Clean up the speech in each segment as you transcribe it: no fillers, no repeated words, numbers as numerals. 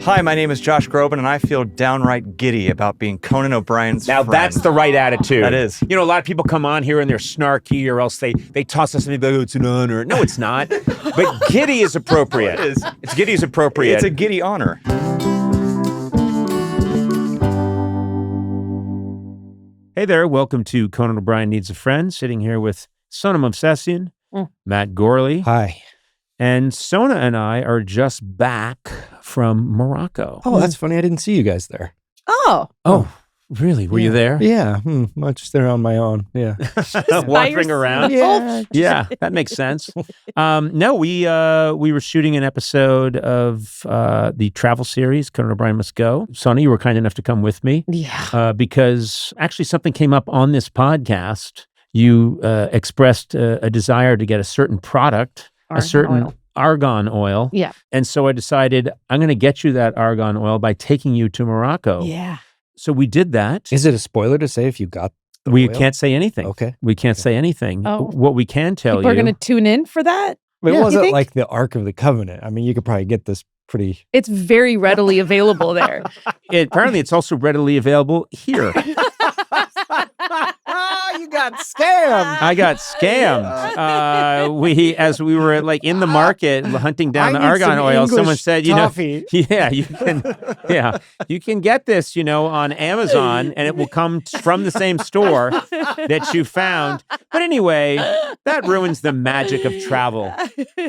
Hi, my name is Josh Groban, and I feel downright giddy about being Conan O'Brien's Now friend. that's the right attitude. That is. You know, a lot of people come on here and they're snarky, or else they toss us something like, oh, it's an honor. No, it's not. But giddy is appropriate. It is. It's giddy is appropriate. It's a giddy honor. Hey there, welcome to Conan O'Brien Needs a Friend. Sitting here with Sona Movsesian, Matt Gourley. Hi. And Sona and I are just back from Morocco. Oh, that's funny. I didn't see you guys there. Oh, really? Were you there? Yeah. I'm just there on my own. Yeah. Wandering around? Yeah. That makes sense. No, we were shooting an episode of the travel series, Conan O'Brien Must Go. Sona, you were kind enough to come with me. Yeah. Because actually something came up on this podcast. You expressed a desire to get a certain product, argan oil. Yeah. And so I decided I'm going to get you that argan oil by taking you to Morocco. Yeah. So we did that. Is it a spoiler to say if you got the We oil? can't say anything. Okay. We can't say anything. Oh. What we can tell People are you. going to tune in for that? But it You wasn't think? like the Ark of the Covenant. I mean, you could probably get this pretty... It's very readily available there. Apparently, it's also readily available here. You got scammed. I got scammed. As we were like in the market hunting down the argan oil, someone said, toffee. you can get this, on Amazon, and it will come from the same store that you found. But anyway, that ruins the magic of travel.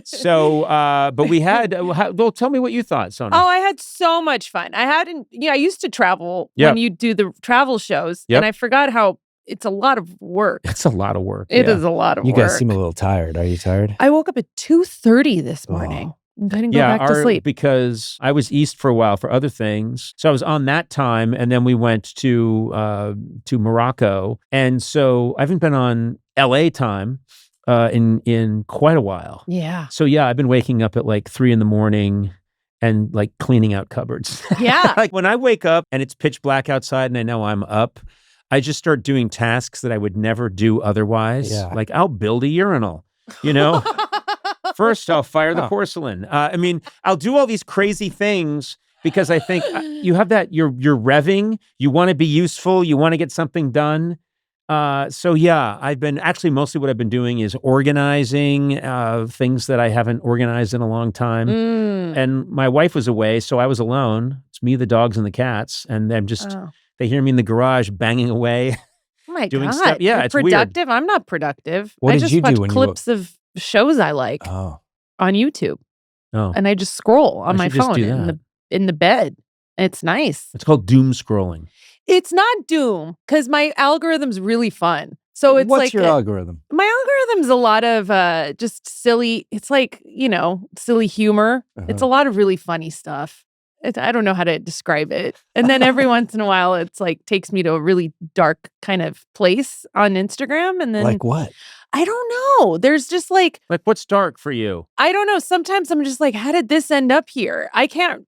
So, but we had. Well, tell me what you thought, Sona. Oh, I had so much fun. I used to travel when you do the travel shows, and I forgot how it's a lot of work. It's a lot of work. It is a lot of You work. guys seem a little tired. Are you tired? I woke up at 2:30 this morning. I didn't go back to sleep. Because I was east for a while for other things. So I was on that time, and then we went to Morocco. And so I haven't been on LA time in quite a while. Yeah. So yeah, I've been waking up at like 3 a.m. and like cleaning out cupboards. Yeah. Like when I wake up and it's pitch black outside and I know I'm up, I just start doing tasks that I would never do otherwise. Yeah. Like I'll build a urinal, First, I'll fire the porcelain. I'll do all these crazy things because I think you have that, you're revving, you want to be useful, you want to get something done. So yeah, mostly what I've been doing is organizing things that I haven't organized in a long time. And my wife was away, so I was alone. It's me, the dogs, and the cats. And I'm just, they hear me in the garage banging away. Oh my doing God. stuff. Yeah, You're it's weird. productive. I'm not productive. What I did just you do watch when you clips of shows I like Oh. on YouTube. Oh, And I just scroll on I my should just phone do in the bed. It's nice. it's called doom scrolling. It's not doom because my algorithm's really fun. So it's What's like your algorithm? my algorithm's a lot of just silly. It's like, silly humor. It's a lot of really funny stuff. I don't know how to describe it. And then every once in a while, it's like takes me to a really dark kind of place on Instagram. And then Like what? I don't know. There's just like What's dark for you? I don't know. Sometimes I'm just like, how did this end up here? I can't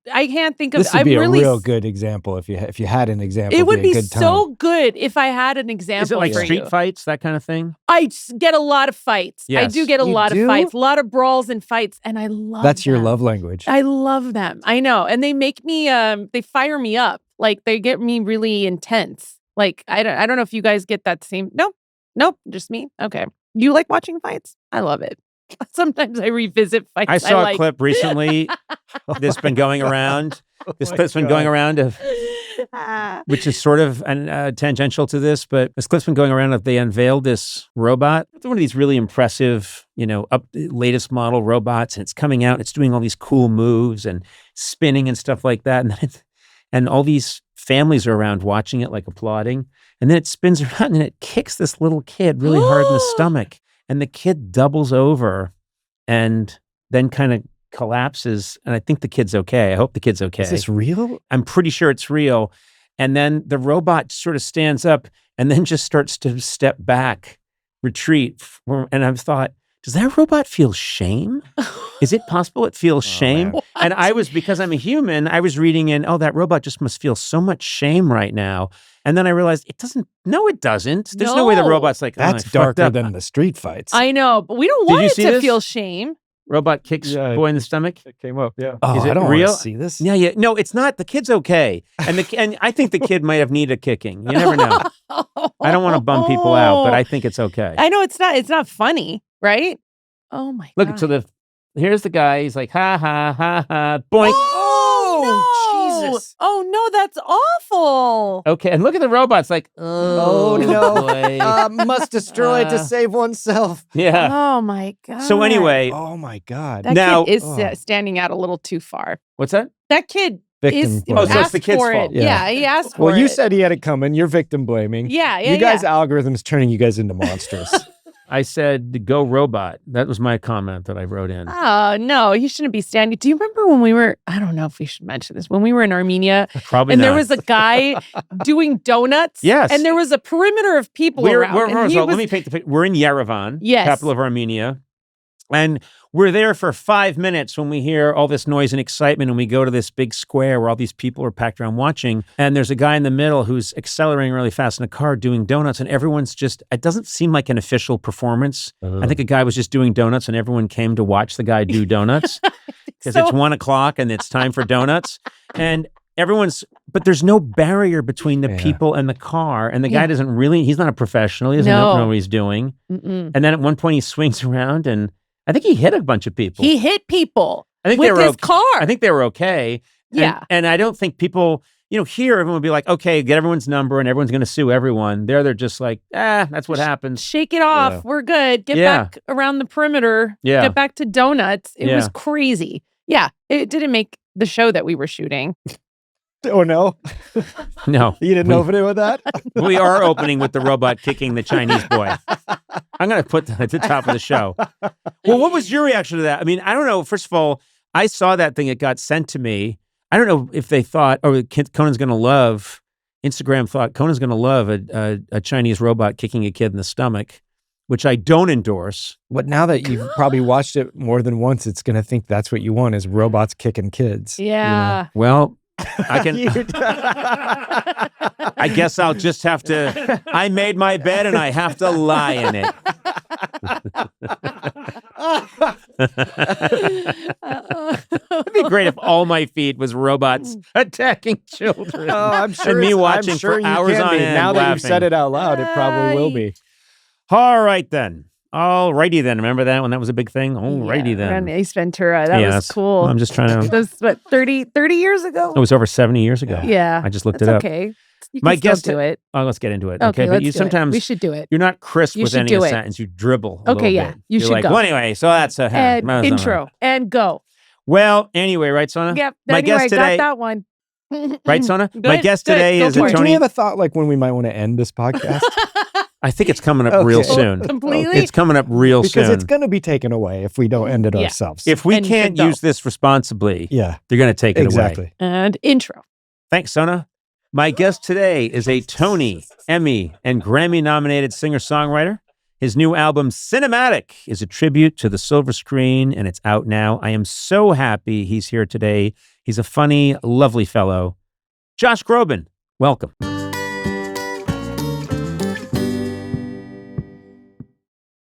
think of. This would be I'm a real good example if you had an example. It would be a good time. so good if I had an example. Is it like for street you. fights, that kind of thing? I get a lot of fights. I Yes. do get a You lot do? of fights, a lot of brawls and fights, and I love. That's your them. love language. I love them. I know, and they make me. They fire me up. Like they get me really intense. Like I don't know if you guys get that same. Nope, just me. Okay. You like watching fights? I love it. Sometimes I revisit fights. I saw a like. clip recently that's been going around. This clip's been going around of, which is sort of tangential to this, but this clip's been going around that they unveiled this robot. It's one of these really impressive, latest model robots, and it's coming out. It's doing all these cool moves and spinning and stuff like that, and all these families are around watching it, like applauding. And then it spins around and it kicks this little kid really hard in the stomach. And the kid doubles over and then kind of collapses. And I think the kid's okay. I hope the kid's okay. Is this real? I'm pretty sure it's real. And then the robot sort of stands up and then just starts to step back, retreat. And I've thought, does that robot feel shame? Is it possible it feels shame? Man. And because I'm a human, I was reading that robot just must feel so much shame right now. And then I realized it doesn't. No, it doesn't. There's no way the robot's like, That's I fucked darker up. than the street fights. I know, but we don't Did want you it see to this? feel shame. Robot kicks Yeah. boy in the stomach. It came up, yeah. Is I it don't real? want to see this. Yeah. No, it's not. The kid's okay. And I think the kid might have needed a kicking. You never know. I don't want to bum people out, but I think it's okay. I know it's not funny, right? Oh my Look, God. so here's the guy. He's like, ha, ha, ha, ha, boink. Oh, no. Jesus. Oh no, that's awful. Okay, and look at the robots like, Oh, no. boy. Must destroy it to save oneself. Yeah. Oh my God. So anyway, Oh my God. that now- kid is Oh. standing out a little too far. what's that? That kid Victim is blaming. Oh, so it's asked the kid's for fault. it. Yeah, he asked for Well, it. you said he had it coming. You're victim blaming. Yeah, You guys' algorithms turning you guys into monsters. I said, go robot. That was my comment that I wrote in. Oh no, he shouldn't be standing. Do you remember when we were? I don't know if we should mention this. When we were in Armenia, Probably and not. there was a guy doing donuts. Yes. and there was a perimeter of people We're, around. and first he of all, was, let me paint the picture. We're in Yerevan, Yes. capital of Armenia. And we're there for 5 minutes when we hear all this noise and excitement, and we go to this big square where all these people are packed around watching. And there's a guy in the middle who's accelerating really fast in a car doing donuts, and everyone's just, it doesn't seem like an official performance. I think a guy was just doing donuts, and everyone came to watch the guy do donuts because so. it's 1 o'clock and it's time for donuts. And but there's no barrier between the Yeah. people and the car. And the Yeah. guy doesn't really, he's not a professional. He doesn't No. know what he's doing. Mm-mm. And then at one point he swings around and I think he hit a bunch of people. He hit people I think with they were his okay. car. I think they were okay. And- Yeah. And I don't think people, here everyone would be like, okay, get everyone's number and everyone's going to sue everyone. They're just like, that's what happens. Shake it off. Yeah. We're good. Get Yeah. back around the perimeter. Yeah. Get back to donuts. It was Yeah. crazy. Yeah. It didn't make the show that we were shooting. Oh, no? No. You didn't open it with that? We are opening with the robot kicking the Chinese boy. I'm going to put that at the top of the show. Well, what was your reaction to that? I mean, I don't know. First of all, I saw that thing. It got sent to me. I don't know if they thought, Conan's going to love, Instagram thought Conan's going to love a Chinese robot kicking a kid in the stomach, which I don't endorse. But now that you've probably watched it more than once, it's going to think that's what you want is robots kicking kids. Yeah. Well, I can. I guess I'll just have to. I made my bed and I have to lie in it. It'd be great if all my feed was robots attacking children. Oh, I'm sure. And me it's- watching I'm sure for you hours can on be. end Now that you've laughing. said it out loud, it probably will be. All right then. Alrighty then. Remember that when that was a big thing? Alrighty Yeah, then. around Ace Ventura. That was Yes. cool. I'm just trying to. That was what 30 years ago. It was over 70 years ago. Yeah. I just looked That's it up. okay. You My can still guest- do it. Oh, let's get into it. Okay, but let's you do sometimes it. We should do it. you're not crisp You with should ending do a it. sentence. You dribble. A Okay, little yeah. bit. You You're should like, go. well, anyway, so that's a And intro and go. Well, anyway, right, Sona? Yep. My Anyway, guest today, got that one. right, Sona? Good, My guest good. today Go is a for it. Do we Tony. have a thought like when we might want to end this podcast? I think it's coming up real Okay. soon. Completely. It's coming up real Because soon. it's going to be taken away if we don't end it Yeah. ourselves. If we And you can't should go. use this responsibly, yeah, they're going to take it away. exactly. And intro. Thanks, Sona. My guest today is a Tony, Emmy, and Grammy-nominated singer-songwriter. His new album, Cinematic, is a tribute to the silver screen, and it's out now. I am so happy he's here today. He's a funny, lovely fellow. Josh Groban, welcome.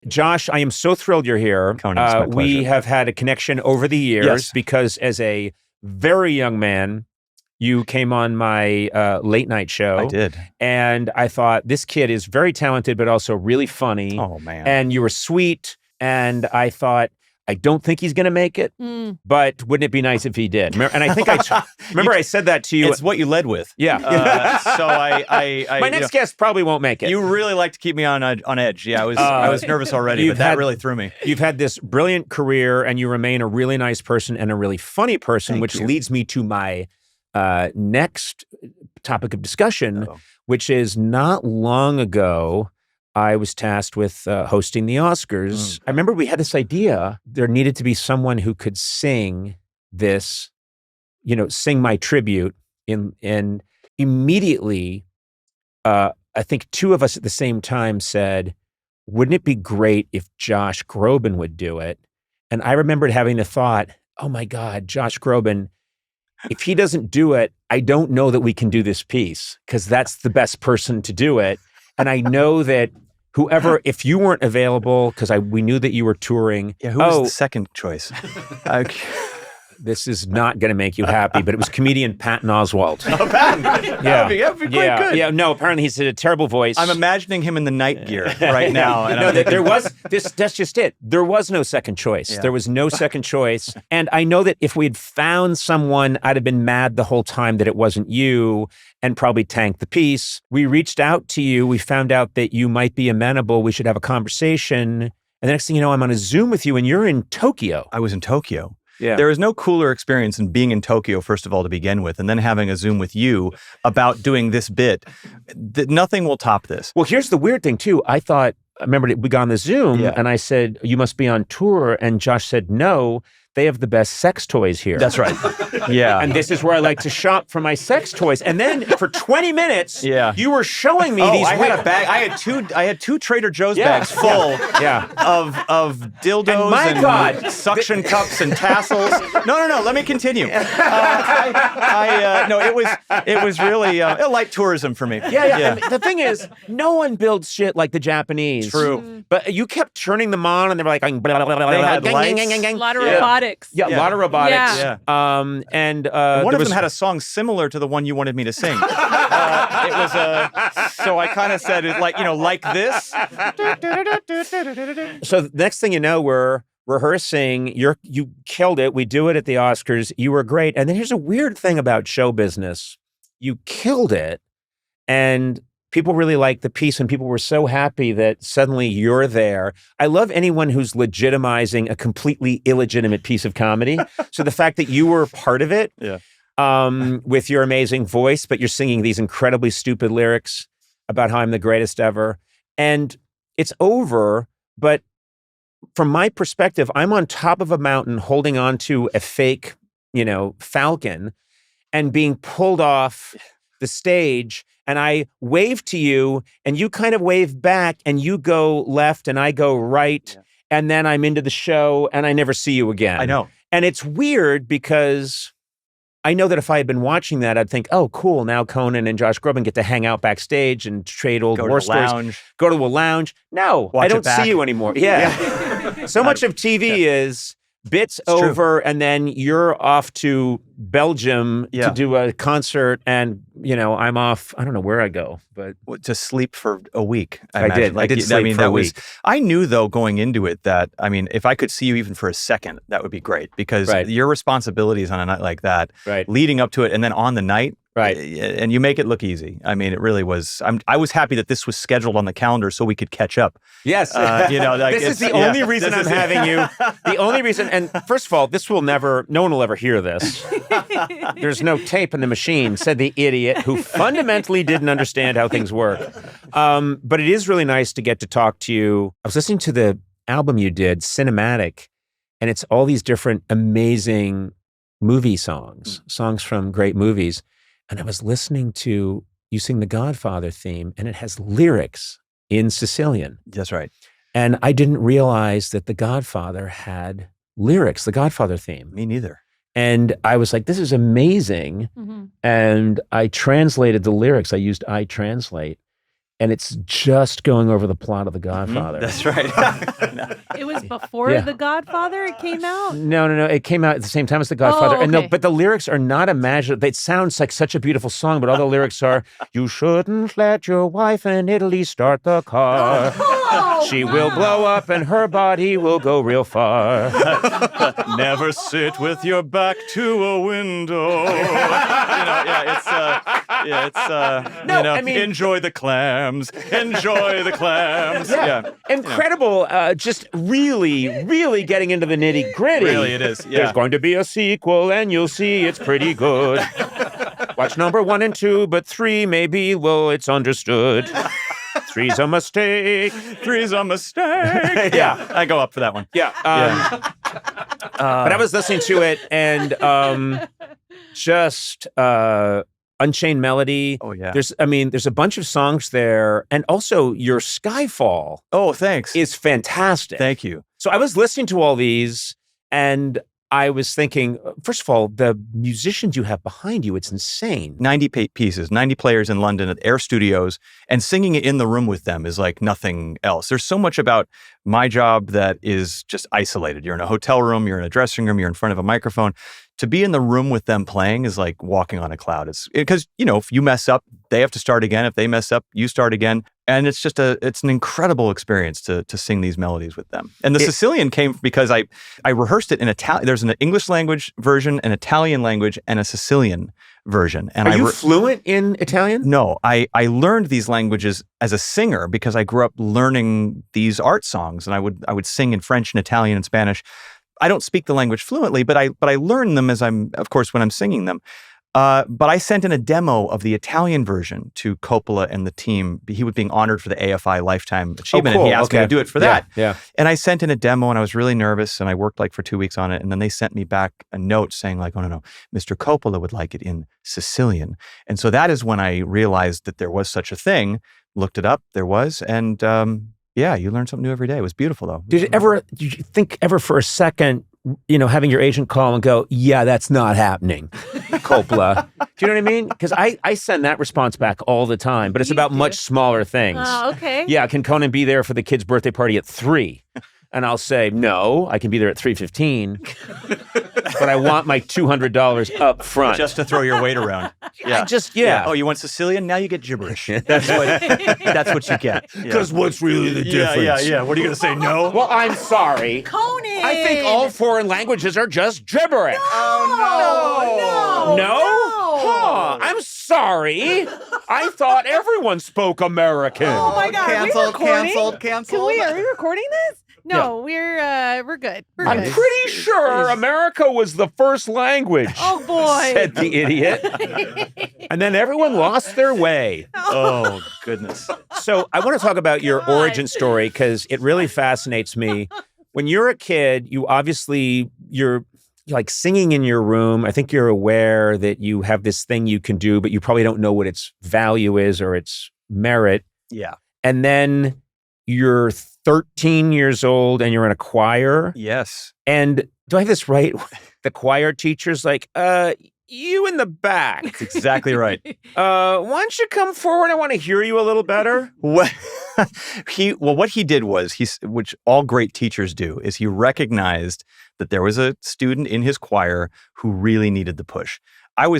Josh, I am so thrilled you're here. Conan, it's my We pleasure. have had a connection over the years Yes. because as a very young man, you came on my late night show. I did. And I thought, this kid is very talented, but also really funny. Oh, man. And you were sweet. And I thought, I don't think he's going to make it, but wouldn't it be nice if he did? And I think remember I said that to you. It's what you led with. Yeah. So I My next guest probably won't make it. You really like to keep me on edge. Yeah, I was nervous already, you've but that had- really threw me. You've had this brilliant career and you remain a really nice person and a really funny person, Thank which you. leads me to my next topic of discussion, Uh-oh. which is not long ago, I was tasked with hosting the Oscars. I remember we had this idea. There needed to be someone who could sing this, sing my tribute. And immediately, I think two of us at the same time said, wouldn't it be great if Josh Groban would do it? And I remembered having the thought, oh my God, Josh Groban, if he doesn't do it, I don't know that we can do this piece because that's the best person to do it. And I know that whoever, if you weren't available, because we knew that you were touring. Yeah, who was the second choice? This is not going to make you happy, but it was comedian Patton Oswalt. Oh, Patton. That would be quite good. Yeah, no, apparently he's a terrible voice. I'm imagining him in the night gear right now. And no, that's just it. There was no second choice. Yeah. There was no second choice. And I know that if we had found someone, I'd have been mad the whole time that it wasn't you and probably tanked the piece. We reached out to you. We found out that you might be amenable. We should have a conversation. And the next thing you know, I'm on a Zoom with you and you're in Tokyo. I was in Tokyo. Yeah. There is no cooler experience than being in Tokyo, first of all, to begin with, and then having a Zoom with you about doing this bit. Nothing will top this. Well, here's the weird thing, too. I remember we got on the Zoom, and I said, you must be on tour. And Josh said, no, they have the best sex toys here. That's right. Yeah. And this is where I like to shop for my sex toys. And then for 20 minutes, you were showing me these. I had a bag. I had two Trader Joe's bags full of dildos and suction cups and tassels. No. Let me continue. No, it was really light tourism for me. Yeah. And the thing is, no one builds shit like the Japanese. True. But you kept turning them on, and they were like, blah, blah, blah, blah, they had gang, lights. gang, gang, gang. A lot of robotics. Yeah, a lot of robotics. Yeah. And one of them had a song similar to the one you wanted me to sing. It was so I kind of said it like this. So the next thing you know, we're rehearsing. You killed it. We do it at the Oscars. You were great. And then here's a weird thing about show business. You killed it, and people really liked the piece, and people were so happy that suddenly you're there. I love anyone who's legitimizing a completely illegitimate piece of comedy. So the fact that you were part of it, with your amazing voice, but you're singing these incredibly stupid lyrics about how I'm the greatest ever, and it's over. But from my perspective, I'm on top of a mountain holding on to a fake, falcon, and being pulled off the stage. And I wave to you, and you kind of wave back, and you go left, and I go right, and then I'm into the show, and I never see you again. I know. And it's weird because I know that if I had been watching that, I'd think, oh, cool, now Conan and Josh Groban get to hang out backstage and trade old war stories. Go to a lounge. No, I don't see you anymore. Yeah. So much of TV is bits over, and then you're off to Belgium to do a concert, and I'm off. I don't know where I go, but to sleep for a week. I did. I did sleep for a week. I knew though going into it that if I could see you even for a second, that would be great because your responsibilities on a night like that, leading up to it, and then on the night. Right. And you make it look easy. I mean, it really was. I was happy that this was scheduled on the calendar so we could catch up. Yes. This is the only reason I'm having you. The only reason, and first of all, no one will ever hear this. There's no tape in the machine, said the idiot who fundamentally didn't understand how things work. But it is really nice to get to talk to you. I was listening to the album you did, Cinematic, and it's all these different amazing movie songs from great movies. And I was listening to you sing the Godfather theme, and it has lyrics in Sicilian. That's right. And I didn't realize that the Godfather had lyrics, the Godfather theme. Me neither. And I was like, this is amazing. Mm-hmm. And I translated the lyrics. I used iTranslate. And it's just going over the plot of The Godfather. That's right. It was before The Godfather it came out? No. It came out at the same time as The Godfather. Oh, okay. And no, but the lyrics are not imaginative. It sounds like such a beautiful song, but all the lyrics are, you shouldn't let your wife in Italy start the car. She will blow up and her body will go real far. Never sit with your back to a window. Enjoy the clams. Enjoy the clams. Yeah. Incredible. Just really, really getting into the nitty gritty. Really, it is. Yeah. There's going to be a sequel and you'll see it's pretty good. Watch number 1 and 2, but 3 maybe, well, it's understood. 3's a mistake. 3's a mistake. Yeah. I go up for that one. Yeah. But I was listening to it and Unchained Melody. Oh, yeah. There's a bunch of songs there. And also your Skyfall. Oh, thanks. Is fantastic. Thank you. So I was listening to all these and I was thinking, first of all, the musicians you have behind you, it's insane. 90 pieces, 90 players in London at Air Studios, and singing it in the room with them is like nothing else. There's so much about my job that is just isolated. You're in a hotel room, you're in a dressing room, you're in front of a microphone. To be in the room with them playing is like walking on a cloud. It's because, if you mess up, they have to start again. If they mess up, you start again. And it's just it's an incredible experience to sing these melodies with them. And the Sicilian came because I rehearsed it in Italian. There's an English language version, an Italian language, and a Sicilian version. And Are you fluent in Italian? No, I learned these languages as a singer because I grew up learning these art songs, and I would sing in French and Italian and Spanish. I don't speak the language fluently, but I learn them when I'm singing them. But I sent in a demo of the Italian version to Coppola and the team. He was being honored for the AFI Lifetime Achievement, and he asked me to do it for that. Yeah. And I sent in a demo, and I was really nervous, and I worked for 2 weeks on it. And then they sent me back a note saying oh, no, Mr. Coppola would like it in Sicilian. And so that is when I realized that there was such a thing, looked it up, there was, and you learn something new every day. It was beautiful, though. Did you think ever for a second, having your agent call and go, yeah, that's not happening, Coppola? Do you know what I mean? Because I send that response back all the time, but it's about much smaller things. Oh, okay. Yeah, can Conan be there for the kid's birthday party at 3? And I'll say, no, I can be there at 3:15, but I want my $200 up front. Just to throw your weight around. Yeah. Oh, you want Sicilian? Now you get gibberish. That's what you get. Because what's really the difference? Yeah. What are you going to say, no? Well, I'm sorry. Conan! I think all foreign languages are just gibberish. Oh, No? Huh, I'm sorry. I thought everyone spoke American. Oh my God! Canceled. Are we recording this? No, we're good. I'm pretty sure America was the first language. Oh boy, said the idiot. And then everyone lost their way. Oh goodness. So I want to talk about your origin story because it really fascinates me. When you're a kid, you're like singing in your room. I think you're aware that you have this thing you can do, but you probably don't know what its value is or its merit. Yeah. And then you're 13 years old and you're in a choir. Yes. And do I have this right? The choir teacher's like, you in the back. That's exactly right. Why don't you come forward? I want to hear you a little better. What he did was, which all great teachers do, is he recognized that there was a student in his choir who really needed the push. I'm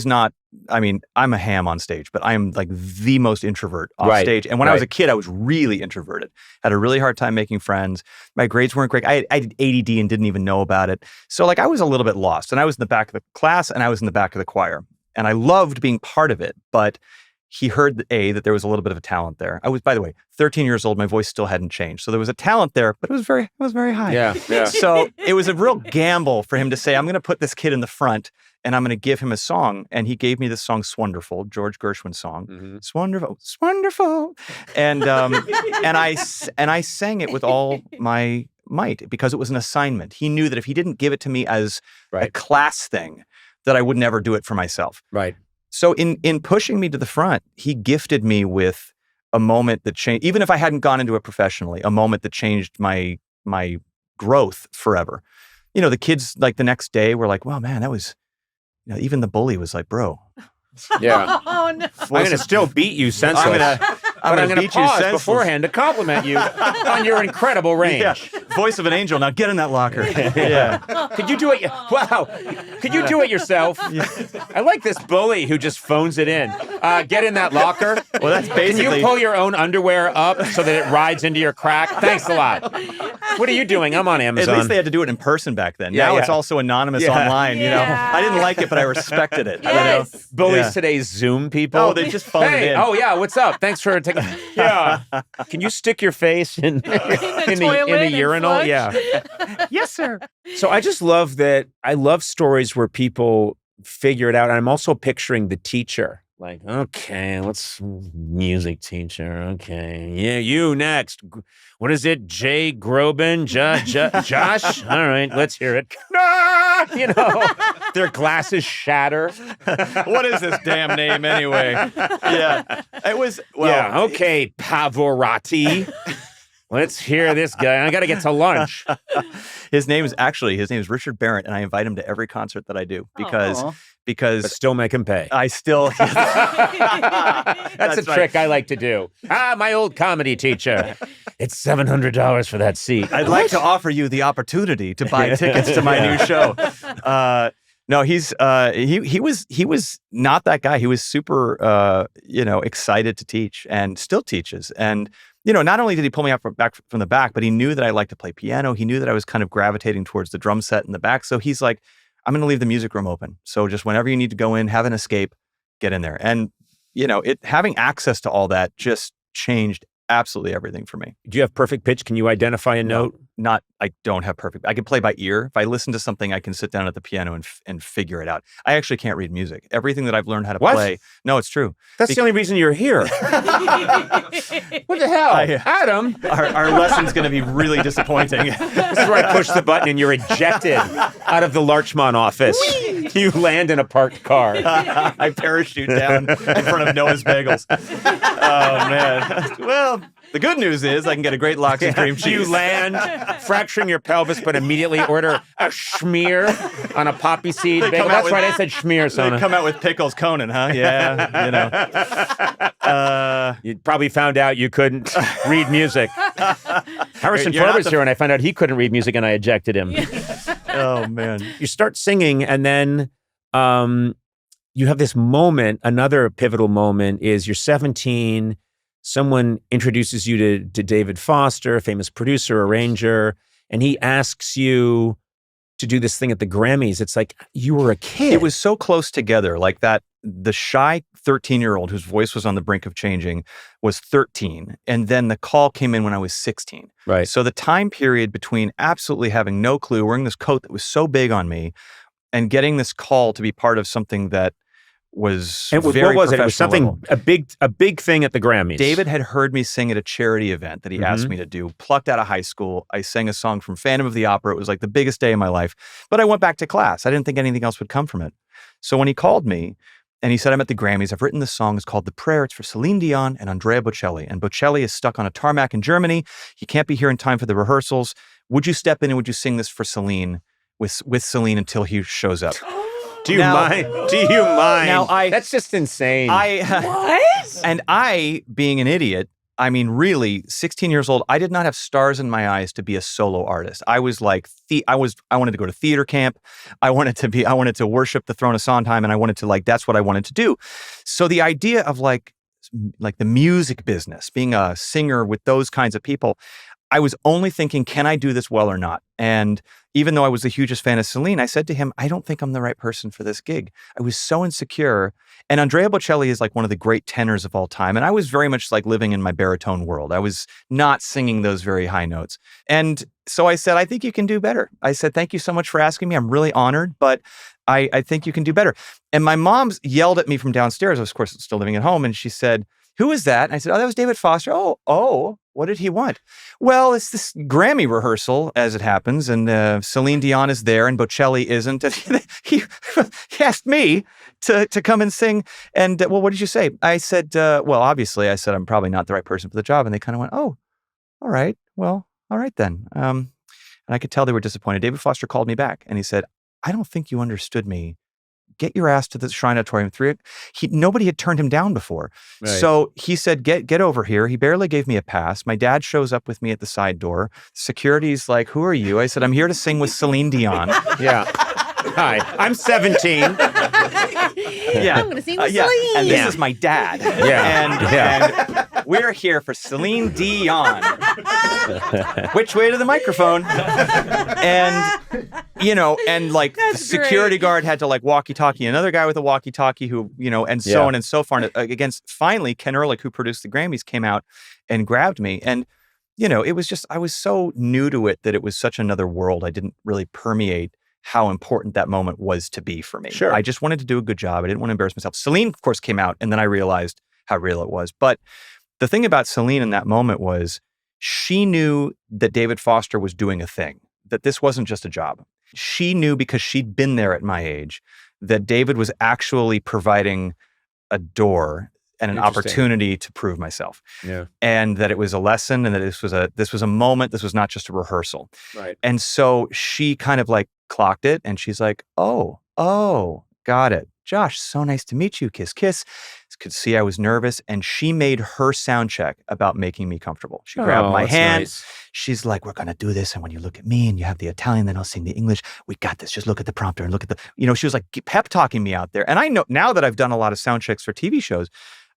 a ham on stage, but I am like the most introvert off stage. And when I was a kid, I was really introverted. Had a really hard time making friends. My grades weren't great. I did ADD and didn't even know about it. So I was a little bit lost. And I was in the back of the class and I was in the back of the choir. And I loved being part of it. But he heard that there was a little bit of a talent there. I was, by the way, 13 years old. My voice still hadn't changed. So there was a talent there, but it was very high. Yeah. So it was a real gamble for him to say, I'm going to put this kid in the front and I'm going to give him a song. And he gave me the song "Swanderful," George Gershwin's song. Mm-hmm. Swanderful. And I sang it with all my might because it was an assignment. He knew that if he didn't give it to me as a class thing, that I would never do it for myself. Right. So in pushing me to the front, he gifted me with a moment that changed, even if I hadn't gone into it professionally, a moment that changed my growth forever. The kids the next day were like, well, man, that was, even the bully was like, bro. Yeah. Oh, no. I'm going to still beat you senseless. I'm going to pause beforehand to compliment you on your incredible range. Yeah. Voice of an angel. Now get in that locker. Yeah. Could you do it? Wow. Could you do it yourself? Yeah. I like this bully who just phones it in. Get in that locker. Well, that's basically... Can you pull your own underwear up so that it rides into your crack? Thanks a lot. What are you doing? I'm on Amazon. At least they had to do it in person back then. Now it's also anonymous online. I didn't like it, but I respected it. Yes. Bullies today Zoom people. Oh, they just phone it in. Oh yeah, what's up? Thanks for taking. Yeah. Can you stick your face in the urinal? Yeah. Yes, sir. So I just love that. I love stories where people figure it out. And I'm also picturing the teacher. Like, okay, what's music teacher? Okay. Yeah, you next. What is it? Jay Groban? Josh? All right, let's hear it. Their glasses shatter. What is this damn name anyway? Yeah. It was, well. Yeah, okay, Pavarotti. Let's hear this guy. I got to get to lunch. His name is Richard Barrett, and I invite him to every concert that I do because but still make him pay. I still. That's a trick I like to do. My old comedy teacher. It's $700 for that seat. I'd like to offer you the opportunity to buy tickets to my new show. No, he was not that guy. He was super, excited to teach and still teaches. And, not only did he pull me back from the back, but he knew that I liked to play piano. He knew that I was kind of gravitating towards the drum set in the back. So he's like, I'm going to leave the music room open. So just whenever you need to go in, have an escape, get in there. And, having access to all that just changed absolutely everything for me. Do you have perfect pitch? Can you identify a note? I don't have perfect. I can play by ear. If I listen to something, I can sit down at the piano and figure it out. I actually can't read music. Everything that I've learned how to play. No, it's true. That's the only reason you're here. What the hell? Adam? Our lesson's going to be really disappointing. This is where I push the button and you're ejected out of the Larchmont office. You land in a parked car. I parachute down in front of Noah's Bagels. Oh, man. Well, the good news is I can get a great lox and cream cheese. You land, fracturing your pelvis, but immediately order a schmear on a poppy seed bagel. That's right, I said schmear, Sona. They come out with pickles, Conan, huh? Yeah, You probably found out you couldn't read music. Harrison Ford was here, and I found out he couldn't read music, and I ejected him. Oh, man. You start singing, and then you have this moment. Another pivotal moment is you're 17. Someone introduces you to David Foster, a famous producer, arranger, and he asks you to do this thing at the Grammys. It's like you were a kid. It was so close together, like that. The shy 13-year-old whose voice was on the brink of changing was 13. And then the call came in when I was 16. Right. So the time period between absolutely having no clue, wearing this coat that was so big on me, and getting this call to be part of something that was very what was it? It was something level. a big thing at the Grammys. David had heard me sing at a charity event that he asked me to do. Plucked out of high school, I sang a song from Phantom of the Opera. It was like the biggest day of my life. But I went back to class. I didn't think anything else would come from it. So when he called me and he said, I'm at the Grammys, I've written this song. It's called The Prayer. It's for Céline Dion and Andrea Bocelli. And Bocelli is stuck on a tarmac in Germany. He can't be here in time for the rehearsals. Would you step in and would you sing this for Céline with Céline until he shows up? Do you mind? Now that's just insane. What? And I, being an idiot, I mean, really, 16 years old, I did not have stars in my eyes to be a solo artist. I was like, I wanted to go to theater camp. I wanted to worship the throne of Sondheim, and I wanted to that's what I wanted to do. So the idea of like the music business, being a singer with those kinds of people, I was only thinking, can I do this well or not? And even though I was the hugest fan of Céline, I said to him, I don't think I'm the right person for this gig. I was so insecure. And Andrea Bocelli is like one of the great tenors of all time. And I was very much like living in my baritone world. I was not singing those very high notes. And so I said, I think you can do better. I said, thank you so much for asking me. I'm really honored, but I think you can do better. And my mom yelled at me from downstairs. I was, of course, still living at home. And she said, who is that? And I said, oh, that was David Foster. Oh, what did he want? Well, it's this Grammy rehearsal, as it happens, and Céline Dion is there, and Bocelli isn't. And he asked me to come and sing. And, well, what did you say? I said, well, obviously, I said, I'm probably not the right person for the job. And they kind of went, oh, all right. Well, all right then. And I could tell they were disappointed. David Foster called me back, and he said, I don't think you understood me. Get your ass to the Shrine Auditorium. Nobody had turned him down before. Right. So he said, get over here. He barely gave me a pass. My dad shows up with me at the side door. Security's like, who are you? I said, I'm here to sing with Céline Dion. Yeah. Hi, I'm 17. Yeah. I'm going to sing with Céline. And this is my dad. Yeah. And we're here for Céline Dion. Which way to the microphone? And, the security guard had to walkie-talkie another guy with a walkie-talkie who, and so on and so far. And finally, Ken Ehrlich, who produced the Grammys, came out and grabbed me. And, it was just, I was so new to it that it was such another world. I didn't really permeate how important that moment was to be for me. Sure. I just wanted to do a good job. I didn't want to embarrass myself. Céline, of course, came out, and then I realized how real it was. But the thing about Céline in that moment was she knew that David Foster was doing a thing, that this wasn't just a job. She knew, because she'd been there at my age, that David was actually providing a door and an opportunity to prove myself. Yeah. And that it was a lesson, and that this was a moment. This was not just a rehearsal. Right. And so she kind of like clocked it, and she's like, oh, got it. Josh, so nice to meet you. Kiss, kiss. Could see I was nervous, and she made her sound check about making me comfortable. She grabbed my hand. Nice. She's like, we're going to do this. And when you look at me and you have the Italian, then I'll sing the English. We got this. Just look at the prompter and look at she was like pep talking me out there. And I know now that I've done a lot of sound checks for TV shows,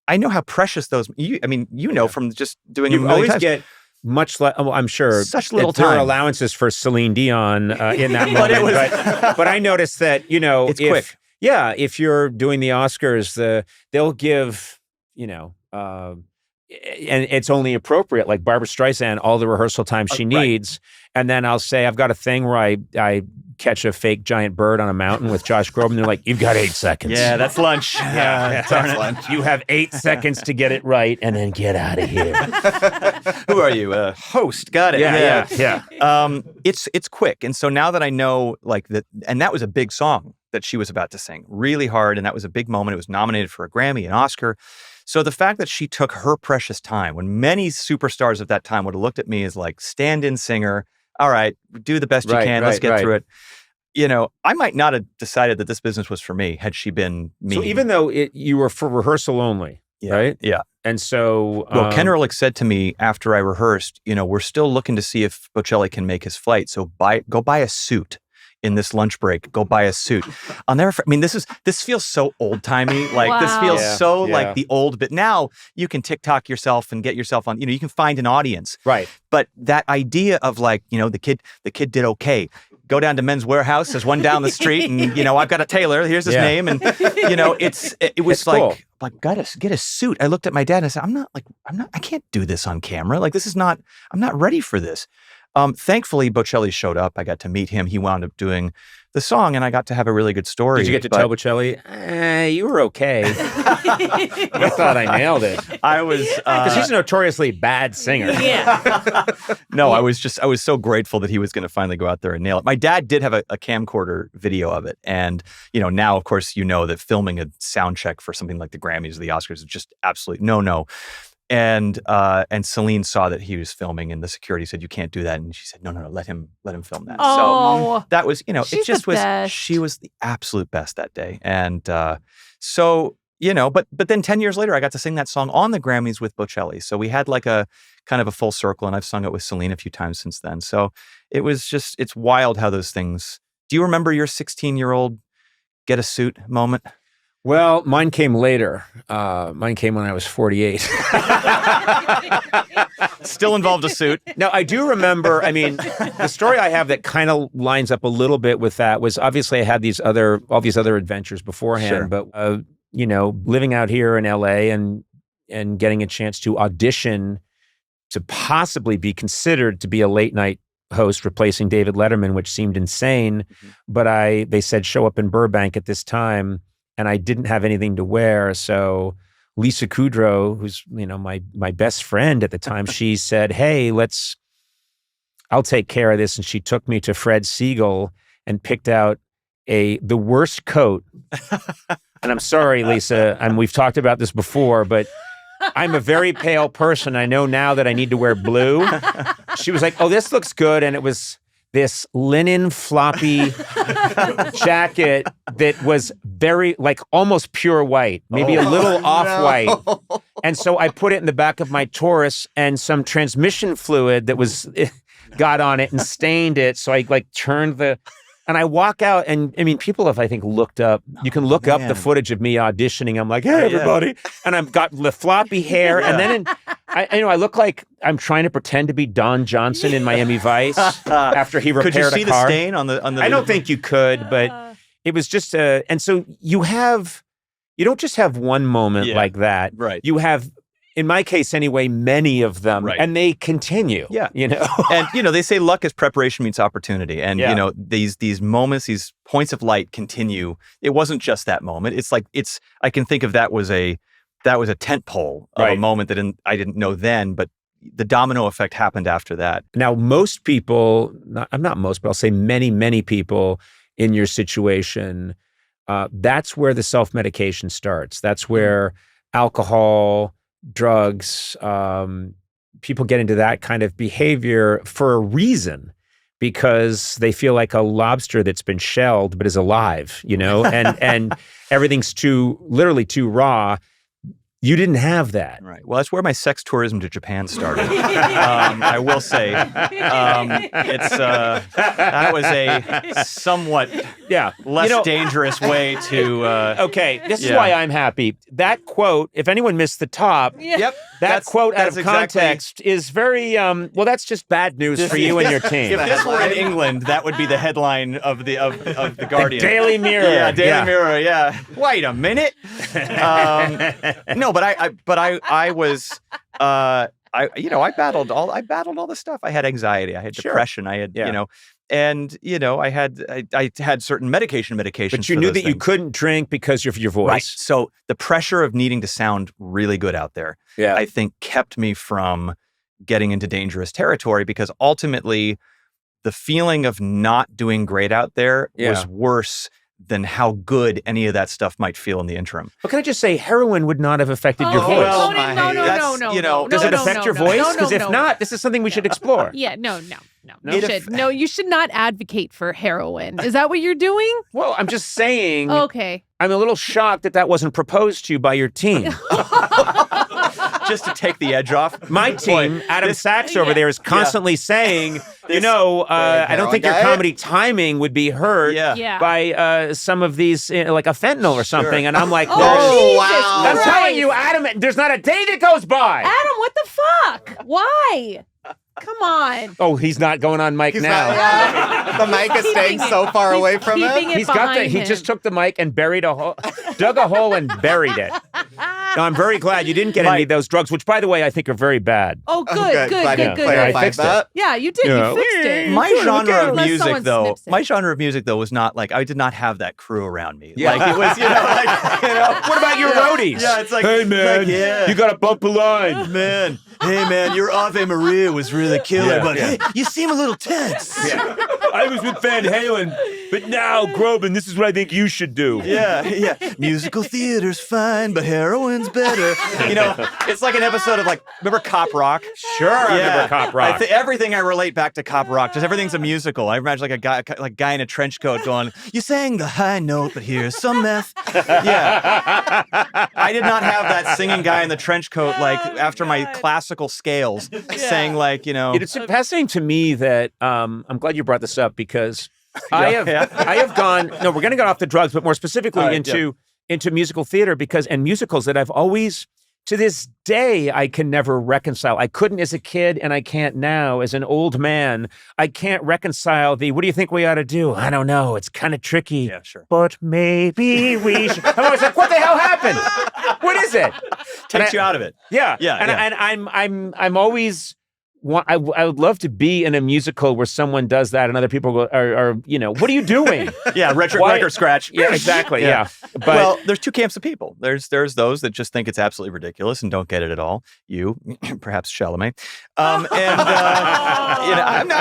I know how precious those, from just doing you always get much less, I'm sure. Such little time. There are allowances for Céline Dion in that moment. but I noticed that, it's quick. Yeah, if you're doing the Oscars, they'll give, and it's only appropriate, like Barbara Streisand, all the rehearsal time she needs. And then I'll say, I've got a thing where I catch a fake giant bird on a mountain with Josh Groban. They're like, you've got 8 seconds. Yeah, that's lunch. That's lunch. You have 8 seconds to get it right and then get out of here. Who are you? Host. Got it. Yeah. It's quick. And so now that I know and that was a big song that she was about to sing, really hard. And that was a big moment. It was nominated for a Grammy, an Oscar. So the fact that she took her precious time, when many superstars of that time would have looked at me as like stand-in singer, all right, do the best you can, let's get through it. I might not have decided that this business was for me had she been me. So even though you were for rehearsal only, right? Yeah. And so... Well, Ken Ehrlich said to me after I rehearsed, we're still looking to see if Bocelli can make his flight, so go buy a suit. In this lunch break, go buy a suit. I'll never. This feels so old timey. Like this feels like the old. But now you can TikTok yourself and get yourself on. You can find an audience. Right. But that idea of the kid did okay. Go down to Men's Warehouse. There's one down the street, and I've got a tailor. Here's his name, and it was cool. like gotta get a suit. I looked at my dad and I said, I can't do this on camera. Like I'm not ready for this. Thankfully, Bocelli showed up. I got to meet him. He wound up doing the song, and I got to have a really good story. Did you get to tell Bocelli, you were okay? I thought I nailed it. I was... Because he's a notoriously bad singer. Yeah. No, I was so grateful that he was going to finally go out there and nail it. My dad did have a camcorder video of it. And, now, of course, that filming a sound check for something like the Grammys or the Oscars is just absolutely no. And Céline saw that he was filming, and the security said, "You can't do that." And she said, "No, let him film that." Oh, so that was, it just was. Best. She was the absolute best that day, and so but then 10 years later, I got to sing that song on the Grammys with Bocelli. So we had like a kind of a full circle, and I've sung it with Céline a few times since then. So it was it's wild how those things. Do you remember your 16-year-old get a suit moment? Well, mine came later. Mine came when I was 48. Still involved a suit. Now, I do remember, the story I have that kind of lines up a little bit with that was obviously I had all these other adventures beforehand, sure. But, living out here in LA and getting a chance to audition to possibly be considered to be a late night host replacing David Letterman, which seemed insane. Mm-hmm. But they said, show up in Burbank at this time. And I didn't have anything to wear. So Lisa Kudrow, who's, my best friend at the time, she said, hey, I'll take care of this. And she took me to Fred Siegel and picked out the worst coat. And I'm sorry, Lisa, and we've talked about this before, but I'm a very pale person. I know now that I need to wear blue. She was like, oh, this looks good. And it was this linen floppy jacket that was very, almost pure white, maybe a little off-white. And so I put it in the back of my Taurus, and some transmission fluid that got on it and stained it. So I turned and I walk out, and people have, I think, looked up. You can look up the footage of me auditioning. I'm like, hey, everybody. And I've got the floppy hair. And then I look like I'm trying to pretend to be Don Johnson in Miami Vice after he repaired a car. Could you see the stain on the? I don't think you could, but it was just and so you don't just have one moment like that. Right. You have, in my case anyway, many of them, and they continue. Yeah. And, they say luck is preparation meets opportunity. And, these moments, these points of light continue. It wasn't just that moment. I can think of that was a tent pole of a moment that I didn't know then, but the domino effect happened after that. Now, most people, not most, but I'll say many, many people in your situation, that's where the self-medication starts. That's where alcohol, drugs, people get into that kind of behavior for a reason, because they feel like a lobster that's been shelled but is alive, and everything's literally too raw. You didn't have that. Right. Well, that's where my sex tourism to Japan started. I will say, that was a somewhat less dangerous way to. Okay, this is why I'm happy. That quote, if anyone missed the top, that quote out of context is very. Well, that's just bad news for you and your team. If this were in England, that would be the headline of the Guardian. The Daily Mirror. Yeah, Daily Mirror. Yeah. Wait a minute. No, but I battled all the stuff. I had anxiety. I had depression. I had, I had certain medications. But you knew that you couldn't drink because of your voice. Right. So the pressure of needing to sound really good out there, I think, kept me from getting into dangerous territory, because ultimately the feeling of not doing great out there was worse than how good any of that stuff might feel in the interim. But can I just say, heroin would not have affected your voice? Well, no. Does it affect your voice? Because if not, this is something we should explore. Yeah, no. You should not advocate for heroin. Is that what you're doing? Well, I'm just saying. Okay. I'm a little shocked that wasn't proposed to you by your team. Just to take the edge off. My team, Adam Sachs over there, is constantly saying, I don't think your comedy timing would be hurt by some of these, like a fentanyl or something. And I'm like, wow. I'm telling you, Adam, there's not a day that goes by. Adam, what the fuck? Why? Come on. Oh, he's not going on mic now. The mic is staying so far away from him. He just took the mic and dug a hole and buried it. No, I'm very glad you didn't get any of those drugs, which, by the way, I think are very bad. Oh, good. I fixed it. Yeah, you did. You fixed it. My genre of music, though, was not like, I did not have that crew around me. Yeah. Like, it was, What about your roadies? Yeah, it's like, hey, man, you got to bump a line. Man, hey, man, your Ave Maria was really killer, but hey, you seem a little tense. Yeah. I was with Van Halen, but now, Groban, this is what I think you should do. Yeah. Musical theater's fine, but heroin's better. It's like an episode of, like, remember Cop Rock? Sure, I remember Cop Rock. Everything I relate back to Cop Rock, just everything's a musical. I imagine like a guy in a trench coat going, you sang the high note, but here's some meth. Yeah. I did not have that singing guy in the trench coat, like, after my classical scales, saying, like, It's fascinating to me that, I'm glad you brought this up, because I have gone, no, we're going to get off the drugs, but more specifically into musical theater, and musicals that I've always, to this day, I can never reconcile. I couldn't as a kid, and I can't now as an old man. I can't reconcile what do you think we ought to do? I don't know. It's kind of tricky. Yeah, sure. But maybe we should. I'm always like, what the hell happened? What is it? Takes you out of it. Yeah. And I'm always. I would love to be in a musical where someone does that and other people are what are you doing? Yeah, record scratch. Yeah, exactly. Yeah. But there's two camps of people. There's those that just think it's absolutely ridiculous and don't get it at all. You, perhaps Chalamet. I'm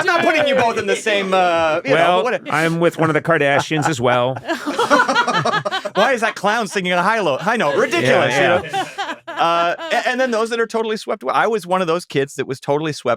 not putting you both in the same. I'm with one of the Kardashians as well. Why is that clown singing a high note? Ridiculous. And then those that are totally swept away. I was one of those kids that was totally swept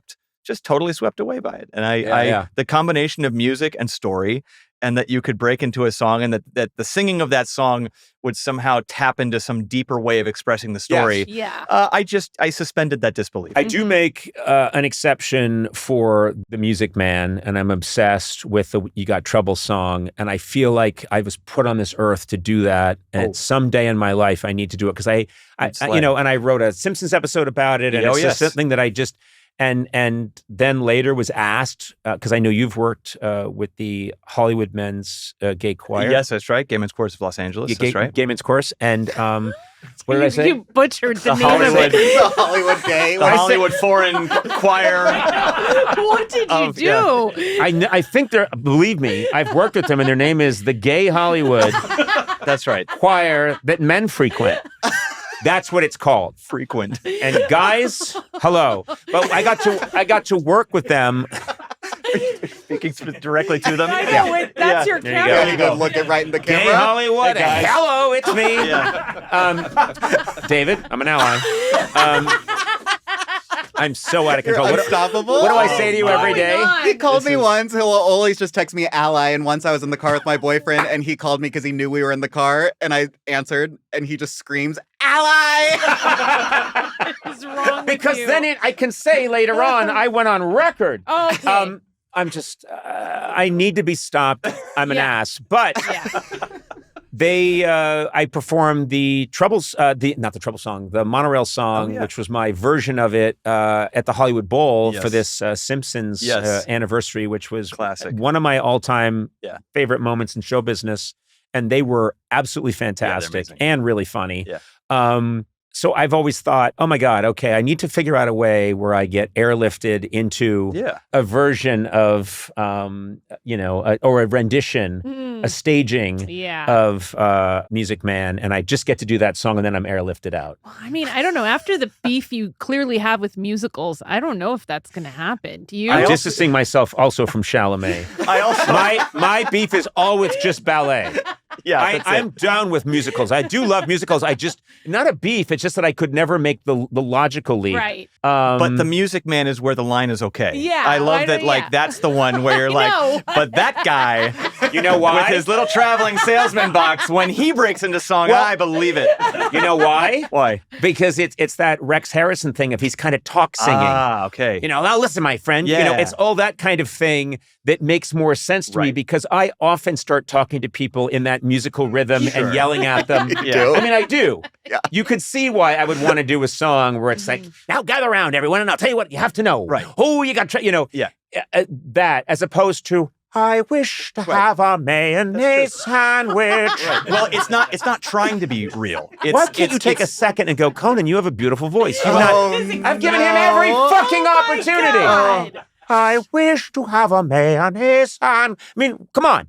away by it. And the combination of music and story, and that you could break into a song, and that the singing of that song would somehow tap into some deeper way of expressing the story. Yes. Yeah. I suspended that disbelief. I do make an exception for the Music Man, and I'm obsessed with the You Got Trouble song, and I feel like I was put on this earth to do that, and someday in my life I need to do it, because I and I wrote a Simpsons episode about it, and it's just something that I just. And then later was asked, because I know you've worked with the Hollywood Men's Gay Choir. Yes, that's right. Gay Men's Chorus of Los Angeles. That's right. Gay Men's Chorus. And what did I say? You butchered the name of it. The Hollywood Gay. The Hollywood Foreign Choir. What did you do? Yeah. I think believe me, I've worked with them, and their name is the Gay Hollywood. That's right. Choir that men frequent. That's what it's called. Frequent. And guys, hello. But I got to work with them speaking directly to them. I know, that's your There you camera. go. You go look it right in the Hey, camera. Hollywood. Hey, guys. Hello, it's me. Yeah. David, I'm an ally. I'm so out of You're control. unstoppable. What do I say to you every day? He called me once. He'll always just text me ally. And once I was in the car with my boyfriend, and he called me because he knew we were in the car, and I answered, and he just screams ally. What's wrong Because with you? then I can say later on, I went on record. Okay. I'm just, I need to be stopped. I'm an ass. But I performed the not the Trouble song, the Monorail song, which was my version of it at the Hollywood Bowl for this Simpsons anniversary, which was classic. One of my all-time favorite moments in show business. And they were absolutely fantastic and really funny. Yeah. So I've always thought, oh my God, okay, I need to figure out a way where I get airlifted into a version of, or a rendition, a staging of Music Man, and I just get to do that song, and then I'm airlifted out. Well, I mean, I don't know. After the beef you clearly have with musicals, I don't know if that's going to happen. Do you? I'm distancing myself also from Chalamet. My beef is all with just ballet. Yeah, I'm down with musicals. I do love musicals. I just, not a beef, it's just that I could never make the logical leap. Right. But the Music Man is where the line is okay. Yeah. I love that, that's the one where you're like, but that guy, you know why? with his little traveling salesman box, when he breaks into song, I believe it. You know why? Why? Because it's that Rex Harrison thing of he's kind of talk singing. Ah, okay. Now listen, my friend, it's all that kind of thing that makes more sense to me because I often start talking to people in that musical rhythm and yelling at them. do? I mean, I do. Yeah. You could see why I would want to do a song where it's like, now gather around, everyone, and I'll tell you what you have to know. Right. Oh, you got that, as opposed to, I wish to have a mayonnaise sandwich. Well, it's not trying to be real. Why can't you take a second and go, Conan, you have a beautiful voice. I've given him no. every fucking opportunity. God. I wish to have a mayonnaise sandwich. I mean, come on.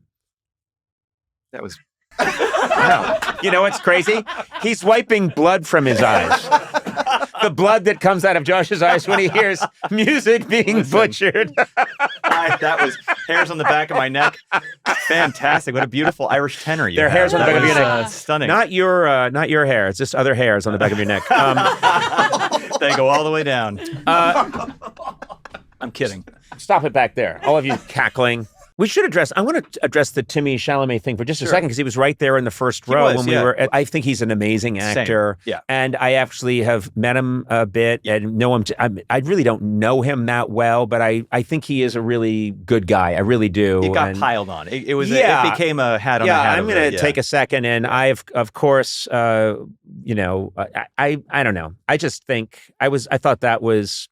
That was... No. You know what's crazy? He's wiping blood from his eyes. The blood that comes out of Josh's eyes when he hears music being butchered. That was hairs on the back of my neck. Fantastic. What a beautiful Irish tenor you have. Hairs on the back of your neck. Stunning. Not your hair. It's just other hairs on the back of your neck. They go all the way down. I'm kidding. Stop it back there. All of you cackling. I want to address the Timmy Chalamet thing for just a second because he was right there in the first row when we were I think he's an amazing actor. Same. Yeah. And I actually have met him a bit and know him. I really don't know him that well, but I think he is a really good guy. I really do. It got piled on. It became a hat on the hat. I'm going to take a second. And I've, of course, I don't know. I just think I thought that was,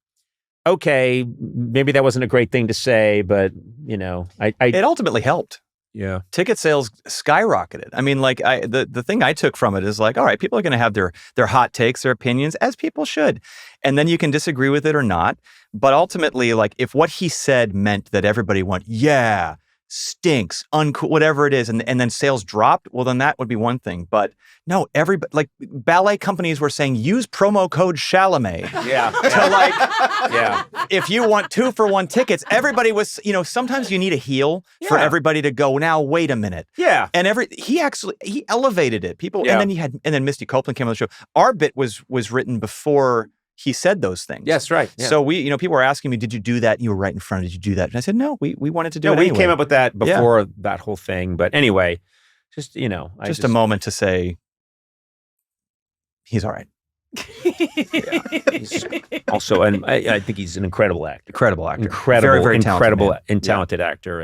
okay, maybe that wasn't a great thing to say, but it ultimately helped. Yeah, ticket sales skyrocketed. I mean, like the thing I took from it is like, all right, people are going to have their hot takes, their opinions, as people should, and then you can disagree with it or not. But ultimately, like if what he said meant that everybody went, yeah, stinks, uncool, whatever it is, and then sales dropped, well, then that would be one thing. But no, everybody, like ballet companies were saying, use promo code Chalamet. If you want 2-for-1 tickets, everybody was, sometimes you need a heel for everybody to go, now, wait a minute. Yeah. And he elevated it. People, and then Misty Copeland came on the show. Our bit was written before he said those things. Yes, right. Yeah. So people were asking me, did you do that? You were right in front. Did you do that? And I said, no, we wanted to do it anyway. We came up with that before that whole thing. But anyway, just, just a moment to say, he's all right. He's also, and I think he's an incredible actor. Incredible actor. Very, very incredible talented actor.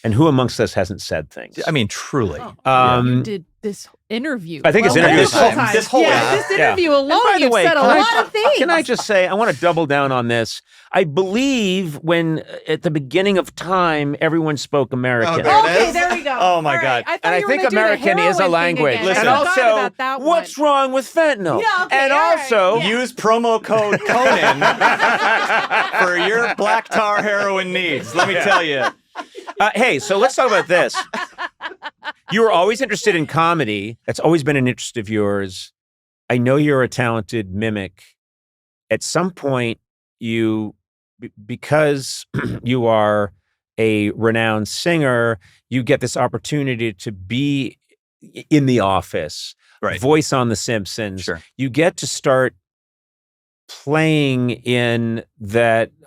And who amongst us hasn't said things? I mean, truly. You did this interview. I think it's interview. This interview alone, by the you've way, said a lot of things. Can I just say, I want to double down on this. I believe when, at the beginning of time, everyone spoke American. There we go. Oh, my God. I think American is a language. Listen, and also, what's wrong with fentanyl? Yeah, okay, and all also, right. Use promo code Conan for your black tar heroin needs. Let me tell you. Hey, so let's talk about this. You were always interested in comedy. That's always been an interest of yours. I know you're a talented mimic. At some point, because you are a renowned singer, you get this opportunity to be in the office, voice on The Simpsons. Sure. You get to start playing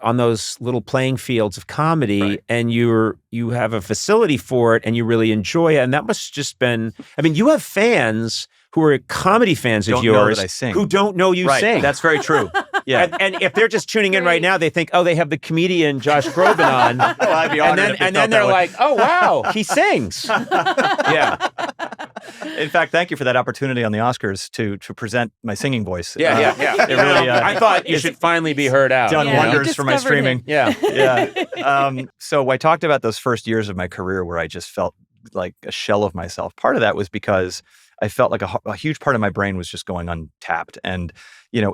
on those little playing fields of comedy, and you have a facility for it, and you really enjoy it. And that must have just been, I mean, you have fans who are comedy fans of yours who don't know you sing. That's very true. Yeah. And if they're just tuning in right now, they think, oh, they have the comedian Josh Groban on. Well, I'd be honored and then they're like, oh, wow, he sings. Yeah. In fact, thank you for that opportunity on the Oscars to present my singing voice. Yeah. It really, I thought you should finally be heard out. Done wonders for my streaming. Yeah. So I talked about those first years of my career where I just felt like a shell of myself. Part of that was because I felt like a huge part of my brain was just going untapped. And,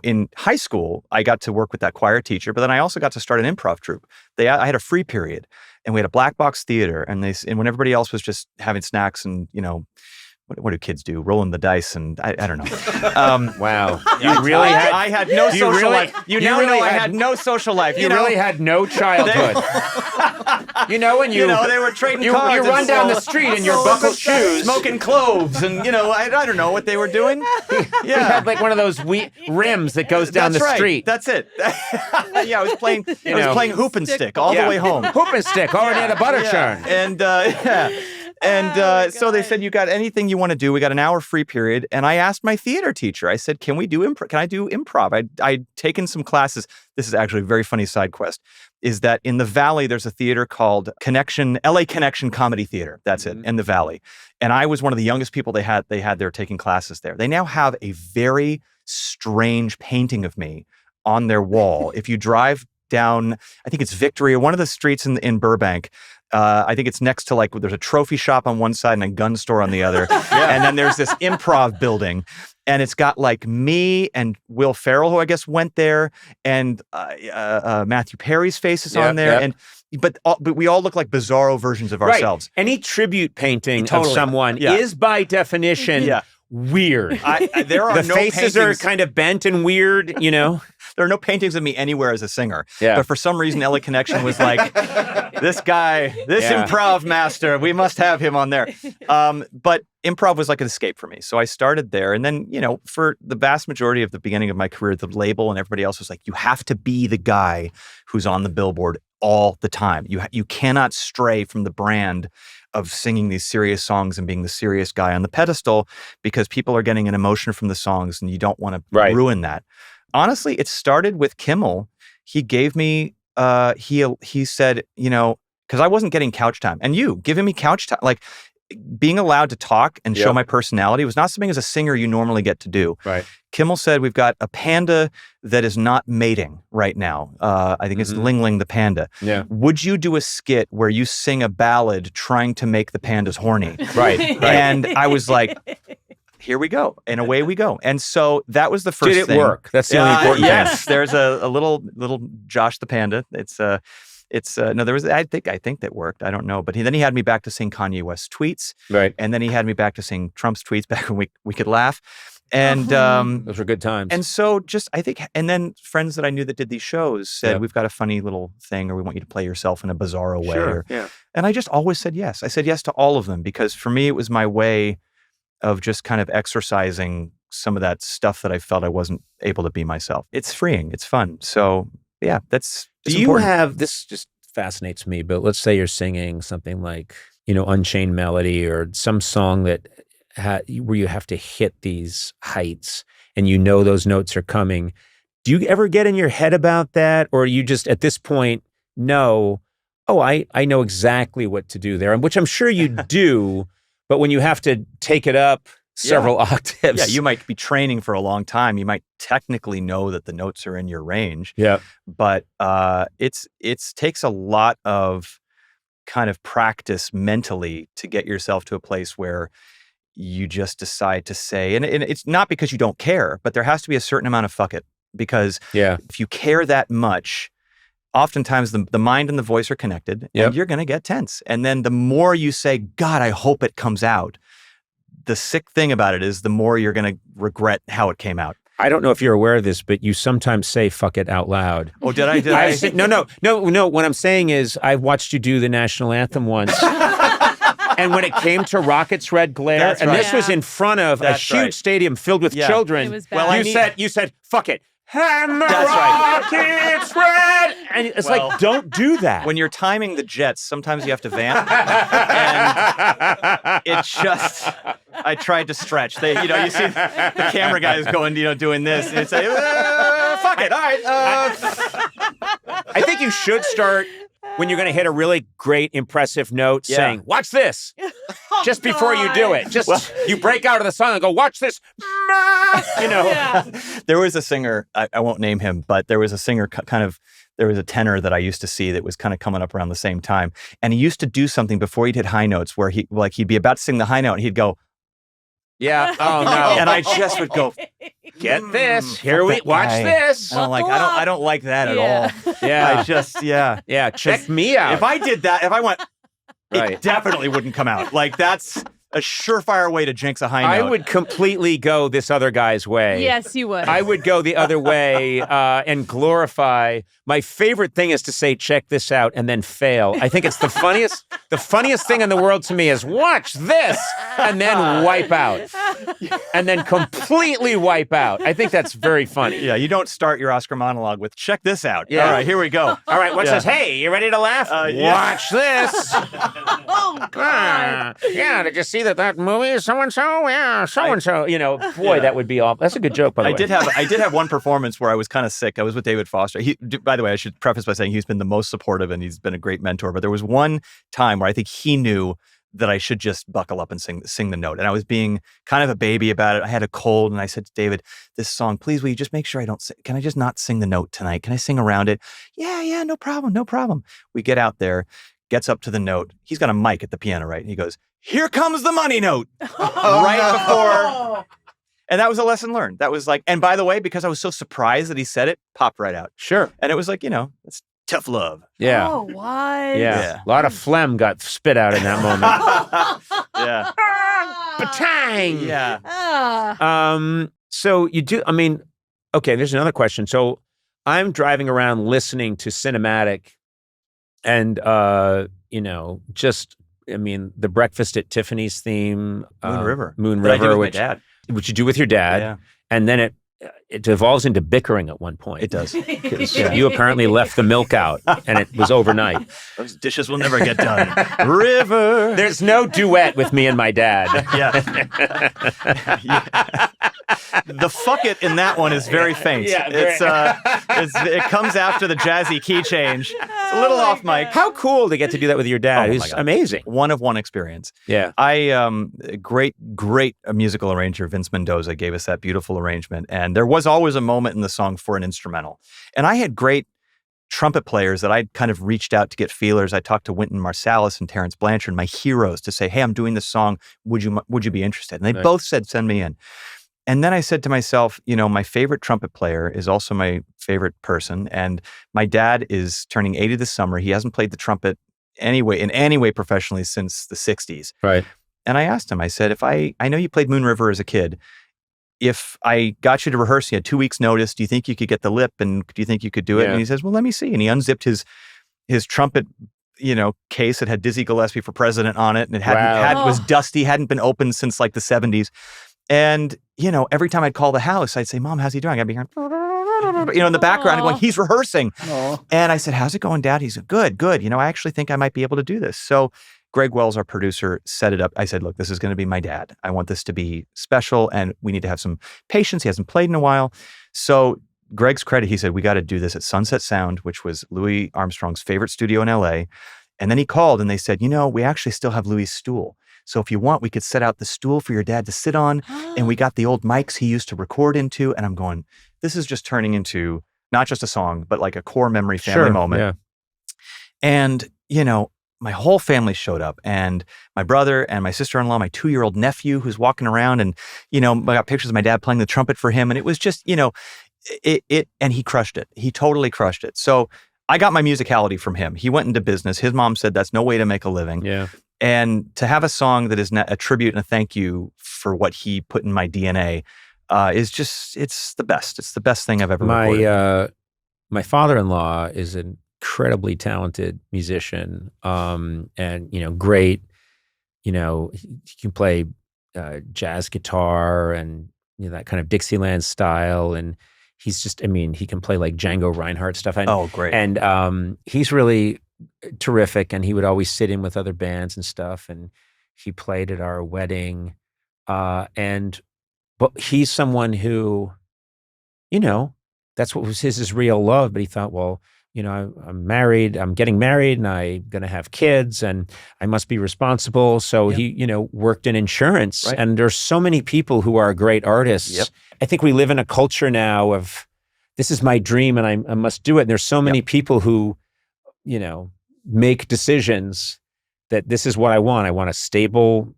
in high school, I got to work with that choir teacher, but then I also got to start an improv troupe. I had a free period, and we had a black box theater, and when everybody else was just having snacks and, what do kids do? Rolling the dice, and I don't know. Wow. You really had... I had no social life. I had no social life. You really had no childhood. When you... they were trading cards. You run down the street in your buckled shoes. Smoking cloves, and, I don't know what they were doing. You had like one of those rims that goes down the street. That's it. I was playing hoop and stick all the way home. Hoop and stick, already had a butter churn. And so they said, you got anything you want to do? We got an hour free period. And I asked my theater teacher, I said, can I do improv? I'd taken some classes. This is actually a very funny side quest, is that in the Valley, there's a theater called LA Connection Comedy Theater. That's it, in the Valley. And I was one of the youngest people they had there taking classes there. They now have a very strange painting of me on their wall. If you drive down, I think it's Victory, or one of the streets in Burbank, I think it's next to there's a trophy shop on one side and a gun store on the other. And then there's this improv building, and it's got me and Will Ferrell, who I guess went there, and Matthew Perry's face is on there. But we all look like bizarro versions of ourselves. Any tribute painting of someone is by definition weird. There are the no faces are kind of bent and weird, There are no paintings of me anywhere as a singer. Yeah. But for some reason, LA Connection was like, this guy, improv master, we must have him on there. But improv was like an escape for me. So I started there. And then, for the vast majority of the beginning of my career, the label and everybody else was like, you have to be the guy who's on the billboard all the time. You cannot stray from the brand of singing these serious songs and being the serious guy on the pedestal, because people are getting an emotion from the songs and you don't want to ruin that. Honestly, it started with Kimmel. He gave me, he said, because I wasn't getting couch time, and you giving me couch time, like being allowed to talk and show my personality was not something as a singer you normally get to do. Right. Kimmel said, we've got a panda that is not mating right now. I think it's Ling Ling the panda. Yeah. Would you do a skit where you sing a ballad trying to make the pandas horny? Right. And I was like, here we go, and away we go. And so that was the first thing. Did it work? That's the only important thing. Yes, there's a little Josh the panda. No, there was, I think that worked. I don't know. But then he had me back to sing Kanye West's tweets. Right. And then he had me back to sing Trump's tweets back when we could laugh. And those were good times. And so and then friends that I knew that did these shows said, we've got a funny little thing, or we want you to play yourself in a bizarro way. Sure. And I just always said yes. I said yes to all of them, because for me, it was my way of just kind of exercising some of that stuff that I felt I wasn't able to be myself. It's freeing. It's fun. So yeah, that's Do you have, this just fascinates me, but let's say you're singing something like, Unchained Melody, or some song that where you have to hit these heights and those notes are coming. Do you ever get in your head about that? Or you just at this point know, I know exactly what to do there, which I'm sure you do, but when you have to take it up several octaves. Yeah, you might be training for a long time. You might technically know that the notes are in your range. Yeah. But it's takes a lot of kind of practice mentally to get yourself to a place where you just decide to say, and it's not because you don't care, but there has to be a certain amount of fuck it. Because if you care that much, oftentimes the mind and the voice are connected, and you're going to get tense. And then the more you say, God, I hope it comes out, the sick thing about it is the more you're going to regret how it came out. I don't know if you're aware of this, but you sometimes say "fuck it" out loud. Oh, did I? No. What I'm saying is, I watched you do the national anthem once. And when it came to Rocket's Red Glare, this was in front of a huge stadium filled with children. It was bad. You said, "Fuck it." And the Rocket's red. And it's like, don't do that. When you're timing the jets, sometimes you have to vamp. And it just, I tried to stretch. You see the camera guy is going, doing this. And it's like, fuck it. All right. I think you should start when you're going to hit a really great, impressive note saying, watch this. Just before you do it. You break out of the song and go, watch this. There was a singer, I won't name him, but there was a singer there was a tenor that I used to see that was kind of coming up around the same time. And he used to do something before he'd hit high notes where he'd be about to sing the high note and he'd go, yeah. Oh no. And I just would go, get this. Watch this. And I'm like, I don't like that at all. Yeah. Yeah. Check me out. If I did that, if I went, it definitely wouldn't come out. Like that's a surefire way to jinx a high note. I would completely go this other guy's way. Yes, you would. I would go the other way and glorify. My favorite thing is to say, check this out, and then fail. I think it's the funniest thing in the world to me is watch this, and then wipe out. And then completely wipe out. I think that's very funny. Yeah, you don't start your Oscar monologue with, check this out. Yeah. All right, here we go. All right, what's this? Hey, you ready to laugh? Watch this. Oh, God. Yeah, did you see that movie so-and-so? Yeah, so-and-so. That would be awful. That's a good joke, by the way. I did have one performance where I was kind of sick. I was with David Foster. By the way, I should preface by saying he's been the most supportive and he's been a great mentor. But there was one time where I think he knew that I should just buckle up and sing the note. And I was being kind of a baby about it. I had a cold and I said to David, this song, please, will you just make sure I don't sing? Can I just not sing the note tonight? Can I sing around it? Yeah, no problem. We get out there, gets up to the note. He's got a mic at the piano, right? And he goes, here comes the money note. Before. And that was a lesson learned. That was like, and by the way, because I was so surprised that he said it, popped right out. Sure. And it was like, it's tough love. Yeah. Oh, what? Yeah. A lot of phlegm got spit out in that moment. Yeah. Batang! Yeah. So you do, okay, there's another question. So I'm driving around listening to cinematic and, the Breakfast at Tiffany's theme. Moon River. That I do with my dad. Which you do with your dad. Yeah. And then it devolves into bickering at one point. It does. Because you apparently left the milk out and it was overnight. Those dishes will never get done. River. There's no duet with me and my dad. Yeah. The fuck it in that one is very faint. Yeah, it comes after the jazzy key change. It's a little off mic. How cool to get to do that with your dad. It's amazing. One of one experience. Yeah. Great musical arranger, Vince Mendoza, gave us that beautiful arrangement. And there was always a moment in the song for an instrumental. And I had great trumpet players that I'd kind of reached out to get feelers. I talked to Wynton Marsalis and Terrence Blanchard, my heroes, to say, hey, I'm doing this song. Would you be interested? And they both said, send me in. And then I said to myself, my favorite trumpet player is also my favorite person. And my dad is turning 80 this summer. He hasn't played the trumpet in any way professionally since the 60s. Right. And I asked him, I said, I know you played Moon River as a kid. If I got you to rehearse, you had 2 weeks notice, do you think you could get the lip? And do you think you could do it? Yeah. And he says, well, let me see. And he unzipped his trumpet, case that had Dizzy Gillespie for president on it. And it was dusty, hadn't been opened since like the 70s. And, every time I'd call the house, I'd say, Mom, how's he doing? I'd be hearing, in the background, going, he's rehearsing. Aww. And I said, how's it going, Dad? He said, good. I actually think I might be able to do this. So Greg Wells, our producer, set it up. I said, look, this is going to be my dad. I want this to be special and we need to have some patience. He hasn't played in a while. So Greg's credit, he said, we got to do this at Sunset Sound, which was Louis Armstrong's favorite studio in LA. And then he called and they said, we actually still have Louis' stool. So if you want, we could set out the stool for your dad to sit on. And we got the old mics he used to record into. And I'm going, this is just turning into not just a song, but like a core memory family moment. Yeah. And, my whole family showed up and my brother and my sister-in-law, my 2-year-old nephew who's walking around and, I got pictures of my dad playing the trumpet for him. And it was just, and he crushed it. He totally crushed it. So I got my musicality from him. He went into business. His mom said, that's no way to make a living. Yeah. And to have a song that is a tribute and a thank you for what he put in my DNA, is just, it's the best. It's the best thing I've ever recorded. My father-in-law is an incredibly talented musician, and great. He can play jazz guitar and that kind of Dixieland style, and he's just, he can play like Django Reinhardt stuff. Great! And he's really terrific, and he would always sit in with other bands and stuff, and he played at our wedding, but he's someone who, that's what was his real love. But he thought, well, I'm married, I'm getting married, and I'm going to have kids, and I must be responsible. So he, worked in insurance. Right. And there's so many people who are great artists. Yep. I think we live in a culture now of, this is my dream and I must do it. And there's so many people who, make decisions that this is what I want. I want a stable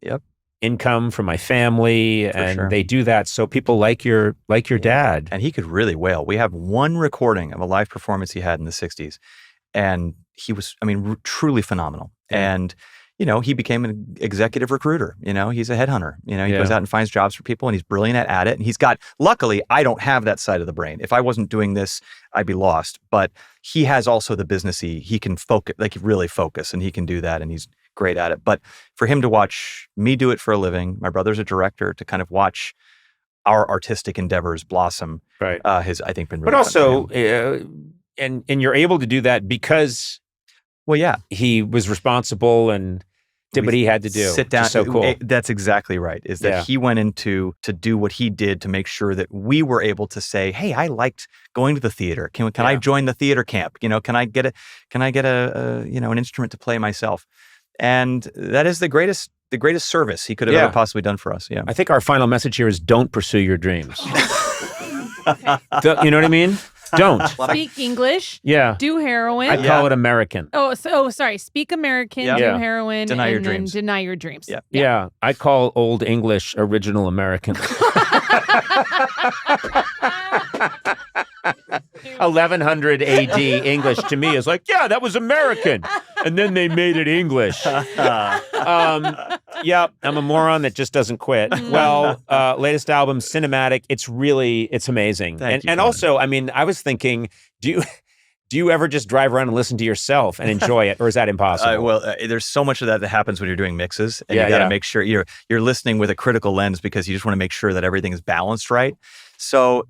income for my family, and they do that. So people like your dad. And he could really wail. We have one recording of a live performance he had in the 60s, and he was, truly phenomenal. Yeah. And, he became an executive recruiter. He's a headhunter. He goes out and finds jobs for people, and he's brilliant at it. And he's got, luckily, I don't have that side of the brain. If I wasn't doing this, I'd be lost. But he has also the businessy. He can focus, really focus, and he can do that. And he's great at it. But for him to watch me do it for a living, my brother's a director, to kind of watch our artistic endeavors blossom, has, I think, been really But also, and you're able to do that because, he was responsible and did what he had to do. Sit down. So cool. That's exactly right. Is that he went into to do what he did to make sure that we were able to say, "Hey, I liked going to the theater. Can I join the theater camp? Can I get an instrument to play myself?" And that is the greatest service he could have ever possibly done for us. Yeah. I think our final message here is, don't pursue your dreams. You know what I mean? Don't. Speak English. Yeah. Do heroin. I call it American. Sorry. Speak American, do heroin, deny your dreams. Deny your dreams. Yeah. I call Old English original American. 1100 AD English to me is like, that was American. And then they made it English. I'm a moron that just doesn't quit. Well, latest album, Cinematic, it's amazing. Thank you, and also, I was thinking, do you ever just drive around and listen to yourself and enjoy it, or is that impossible? There's so much of that happens when you're doing mixes, and you got to make sure you're listening with a critical lens, because you just want to make sure that everything is balanced right. So,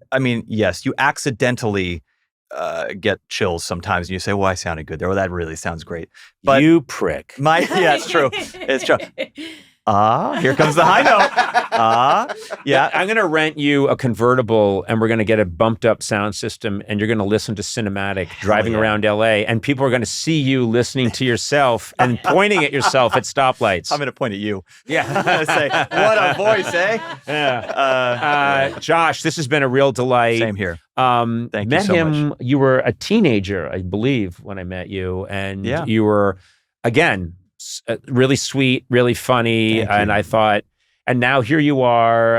yes, you accidentally get chills sometimes, and you say, "Well, I sounded good there. Well, that really sounds great." But you prick. It's true. It's true. Here comes the high note. I'm going to rent you a convertible, and we're going to get a bumped up sound system, and you're going to listen to Cinematic driving around LA, and people are going to see you listening to yourself and pointing at yourself at stoplights. I'm going to point at you. Yeah. Say, what a voice, eh? Yeah. Josh, this has been a real delight. Same here. Thank you so much. You were a teenager, I believe, when I met you, and you were, again, really sweet, really funny, and I thought, and now here you are,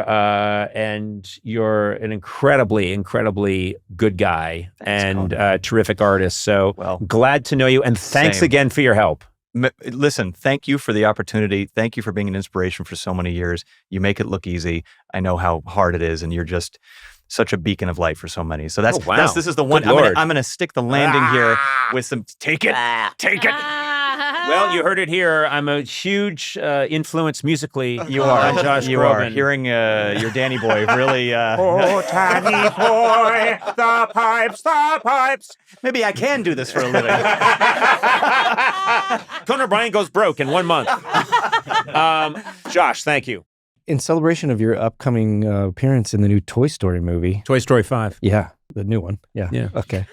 and you're an incredibly, incredibly good guy. Thanks, and terrific artist. So glad to know you, and thanks again for your help. Listen, thank you for the opportunity. Thank you for being an inspiration for so many years. You make it look easy. I know how hard it is, and you're just such a beacon of light for so many. So this is the one. I'm gonna stick the landing here with some. Take it. Well, you heard it here. I'm a huge influence musically. You are. On Josh you Groban. Are. Hearing your Danny boy really... Oh, Danny boy, the pipes. Maybe I can do this for a living. Conan O'Brien goes broke in 1 month. Josh, thank you. In celebration of your upcoming appearance in the new Toy Story movie. Toy Story 5. Yeah, the new one. Yeah. Okay.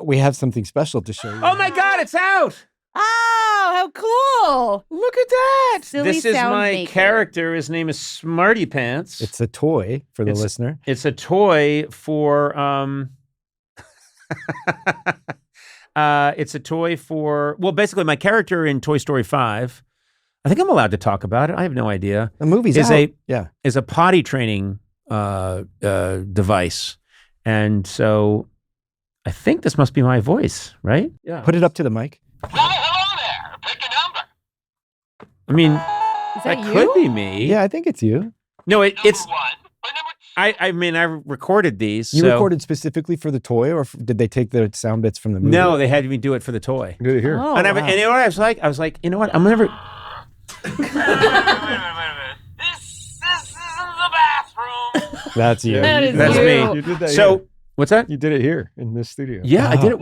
We have something special to show you. Oh my God, it's out! Oh, how cool! Look at that! Silly this is my maker. Character. His name is Smarty Pants. It's a toy for the listener. It's a toy for it's a toy for, well, basically my character in Toy Story 5. I think I'm allowed to talk about it. I have no idea. The movie's out. Yeah. Is a potty training device. And so I think this must be my voice, right? Yeah. Put it up to the mic. Hello there. Pick a number. I mean, Is that you? could be me. Yeah, I think it's you. No, it's. I mean, I recorded these. You recorded specifically for the toy, or did they take the sound bits from the movie? No, they had me do it for the toy. Good to hear. Oh, and, and you know what I was like? I was like, you know what? I'm never. Wait a minute. This isn't the bathroom. That's you. That's you. me. You did that. So here. what's that? You did it here in this studio. Yeah, I did it.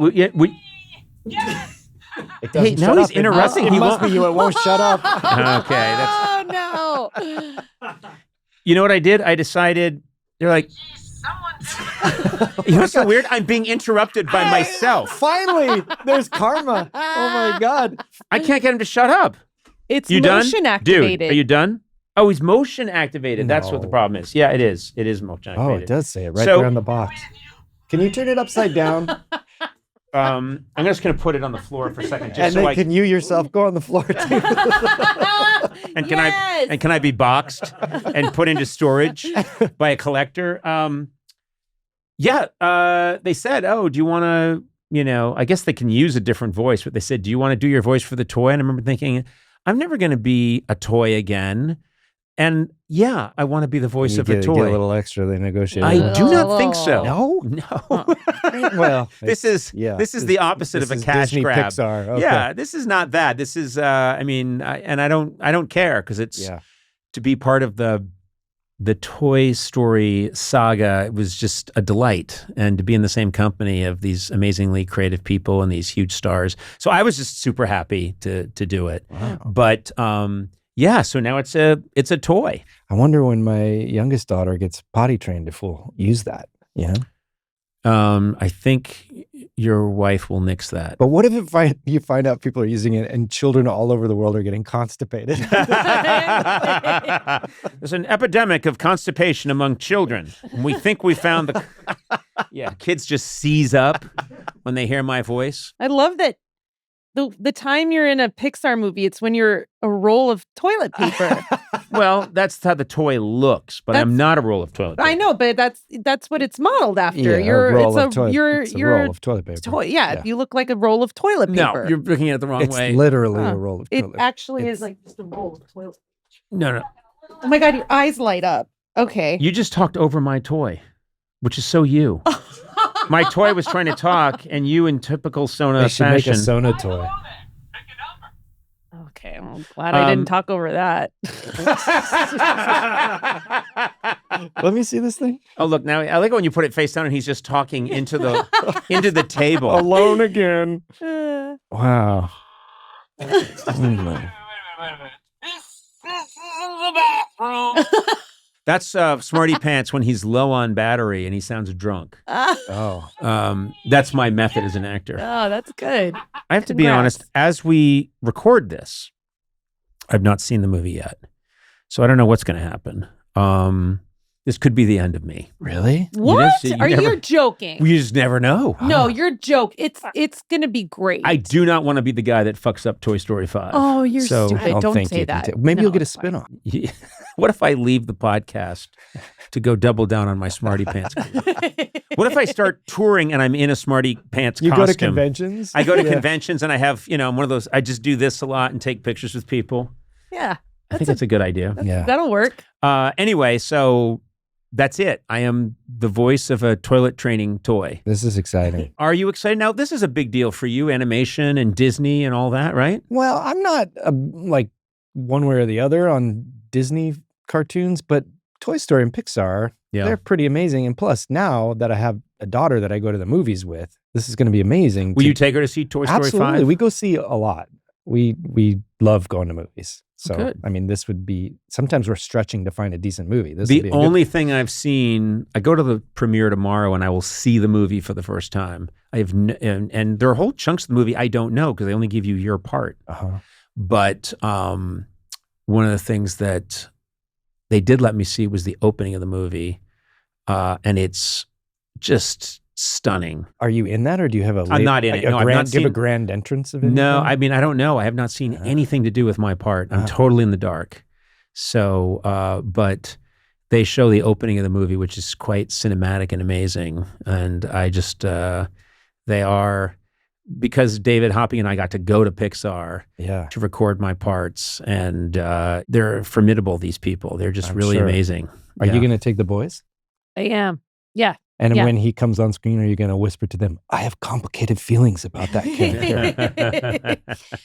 Hey, now he's interrupting. It must be you. It won't shut up. Okay, that's. Oh no! You know what I did? I decided. They're like. You know what's so weird? I'm being interrupted by myself. Finally, there's karma. Oh my God. I can't get him to shut up. It's You motion done? activated. Dude, are you done? Oh, he's motion activated. That's what the No. problem is. Yeah, it is. It is motion Oh, activated. it does say it right So- there on the box. Can you turn it upside down? I'm just going to put it on the floor for a second, just And so then I can you yourself go on the floor too? and can I be boxed and put into storage by a collector? They said, "Oh, do you want to?" You know, I guess they can use a different voice, but they said, "Do you want to do your voice for the toy?" And I remember thinking, "I'm never going to be a toy again." And yeah, I want to be the voice You of a get toy. a little extra. They negotiate. I do not think so. No? No. Well, This is the opposite of a cash Disney grab. Pixar. Okay. Yeah, this is not that. This is I don't care because it's to be part of the Toy Story saga. It was just a delight, and to be in the same company of these amazingly creative people and these huge stars. So I was just super happy to do it. Wow. But so now it's a toy. I wonder when my youngest daughter gets potty trained if we'll use that. You know? I think your wife will nix that. But what if you find out people are using it and children all over the world are getting constipated? There's an epidemic of constipation among children. And we think we found the... Yeah, kids just seize up when they hear my voice. I love that. The time you're in a Pixar movie, it's when you're a roll of toilet paper. Well, that's how the toy looks, but I'm not a roll of toilet paper. I know, but that's what it's modeled after. Yeah, a roll of toilet paper. Yeah, you look like a roll of toilet paper. No, you're looking at it the wrong way. It's literally a roll of toilet It paper. actually is like just a roll of toilet paper. No. Oh my God, your eyes light up. Okay. You just talked over my toy, which is so you. My toy was trying to talk, and you, in typical Sona They should fashion, make a Sona toy. Okay, I'm glad I didn't talk over that. Let me see this thing. Oh, look, now I like it when you put it face down and he's just talking into the table. Alone again. Wow. Wait a minute. This isn't the bathroom. That's Smarty Pants when he's low on battery and he sounds drunk. Oh. That's my method as an actor. Oh, that's good. I have to be honest, as we record this, I've not seen the movie yet. So I don't know what's going to happen. This could be the end of me. Really? What? You You're joking. You just never know. No, you're joking. It's gonna be great. I do not want to be the guy that fucks up Toy Story 5. Oh, you're So stupid. I Don't think say you can that. maybe No, you'll get a it's fine. spin-off. Yeah. What if I leave the podcast to go double down on my Smarty Pants career? What if I start touring and I'm in a Smarty Pants You costume? go to conventions? I go to Yeah. conventions and I have, I'm one of those, I just do this a lot and take pictures with people. Yeah. I think that's a good idea. Yeah. That'll work. Anyway, so that's it. I am the voice of a toilet training toy. This is exciting. Are you excited? Now, this is a big deal for you, animation and Disney and all that, right? Well, I'm not like one way or the other on Disney cartoons, but Toy Story and Pixar, they're pretty amazing. And plus, now that I have a daughter that I go to the movies with, this is going to be amazing. Will you take her to see Toy Story 5? Absolutely. We go see a lot. We love going to movies. So, Good. I mean, this would be, sometimes we're stretching to find a decent movie. This would The be only thing I've seen, I go to the premiere tomorrow and I will see the movie for the first time. I have, and there are whole chunks of the movie I don't know because they only give you your part. But one of the things that they did let me see was the opening of the movie, and it's just stunning. Are you in that, or do you have a? I'm not in it. No, I've not do you have seen a grand entrance of it? No, I mean I don't know. I have not seen anything to do with my part. I'm totally in the dark. So, but they show the opening of the movie, which is quite cinematic and amazing. And I just, they are because David Hoppy and I got to go to Pixar to record my parts, and they're formidable, these people. They're just really amazing. Are you going to take the boys? I am. Yeah. And when he comes on screen, are you going to whisper to them, I have complicated feelings about that character?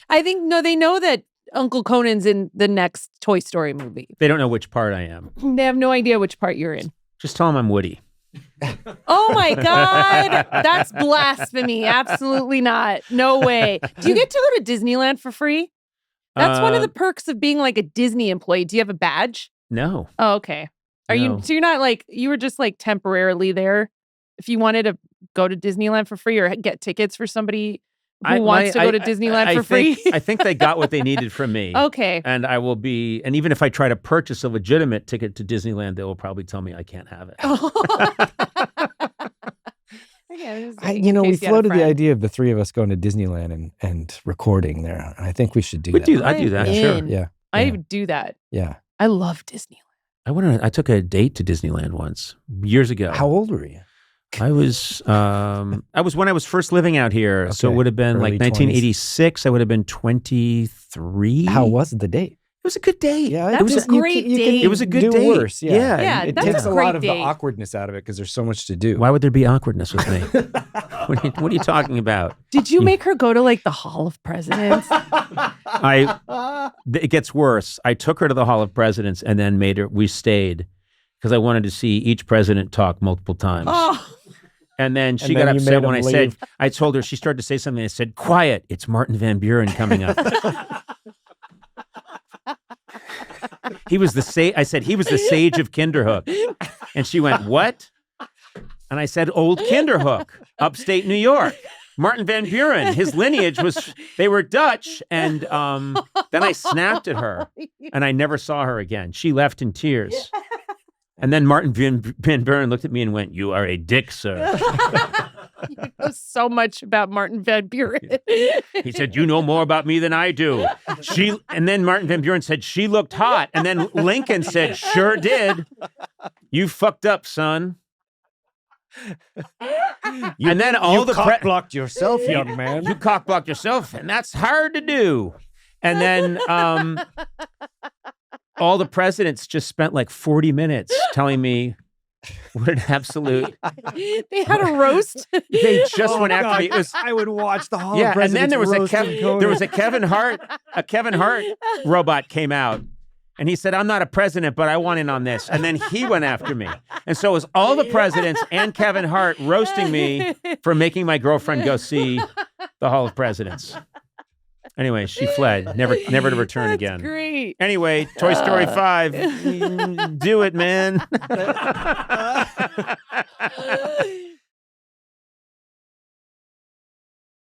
I think, no, they know that Uncle Conan's in the next Toy Story movie. They don't know which part I am. They have no idea which part you're in. Just tell them I'm Woody. Oh my God. That's blasphemy. Absolutely not. No way. Do you get to go to Disneyland for free? That's one of the perks of being like a Disney employee. Do you have a badge? No. Oh, okay. So you're not like, you were just like temporarily there if you wanted to go to Disneyland for free or get tickets for somebody who wants to go to Disneyland for free? I think they got what they needed from me. Okay. And I will be, and even if I try to purchase a legitimate ticket to Disneyland, they will probably tell me I can't have it. We floated the idea of the three of us going to Disneyland and recording there. And I think we should do that. I do that, sure. Yeah. I would do that. Yeah. I love Disneyland. I took a date to Disneyland once, years ago. How old were you? I was when I was first living out here. Okay. So it would have been like 1986. 20s. I would have been 23. How was the date? It was a good date. Yeah, it was a great date. It was a good date. Worse. Yeah, it takes a lot of the awkwardness out of it because there's so much to do. Why would there be awkwardness with me? What are you talking about? Did you make her go to like the Hall of Presidents? It gets worse. I took her to the Hall of Presidents and then we stayed because I wanted to see each president talk multiple times. Oh. And then she got upset when I told her, she started to say something. I said, quiet, it's Martin Van Buren coming up. I said, he was the sage of Kinderhook. And she went, what? And I said, old Kinderhook, upstate New York. Martin Van Buren, his lineage they were Dutch. And then I snapped at her and I never saw her again. She left in tears. And then Martin Van Buren looked at me and went, you are a dick, sir. You know so much about Martin Van Buren. He said, you know more about me than I do. And then Martin Van Buren said, she looked hot. And then Lincoln said, sure did. You fucked up, son. And then you cock-blocked yourself, young man. You cock-blocked yourself, and that's hard to do. And then all the presidents just spent like 40 minutes telling me what an absolute... They had a roast? They just went after me. I would watch the Hall of Presidents. And then there was a Kevin Hart robot came out. And he said, I'm not a president, but I want in on this. And then he went after me. And so it was all the presidents and Kevin Hart roasting me for making my girlfriend go see the Hall of Presidents. Anyway, she fled, never to return again. Great. Anyway, Toy Story 5, do it, man.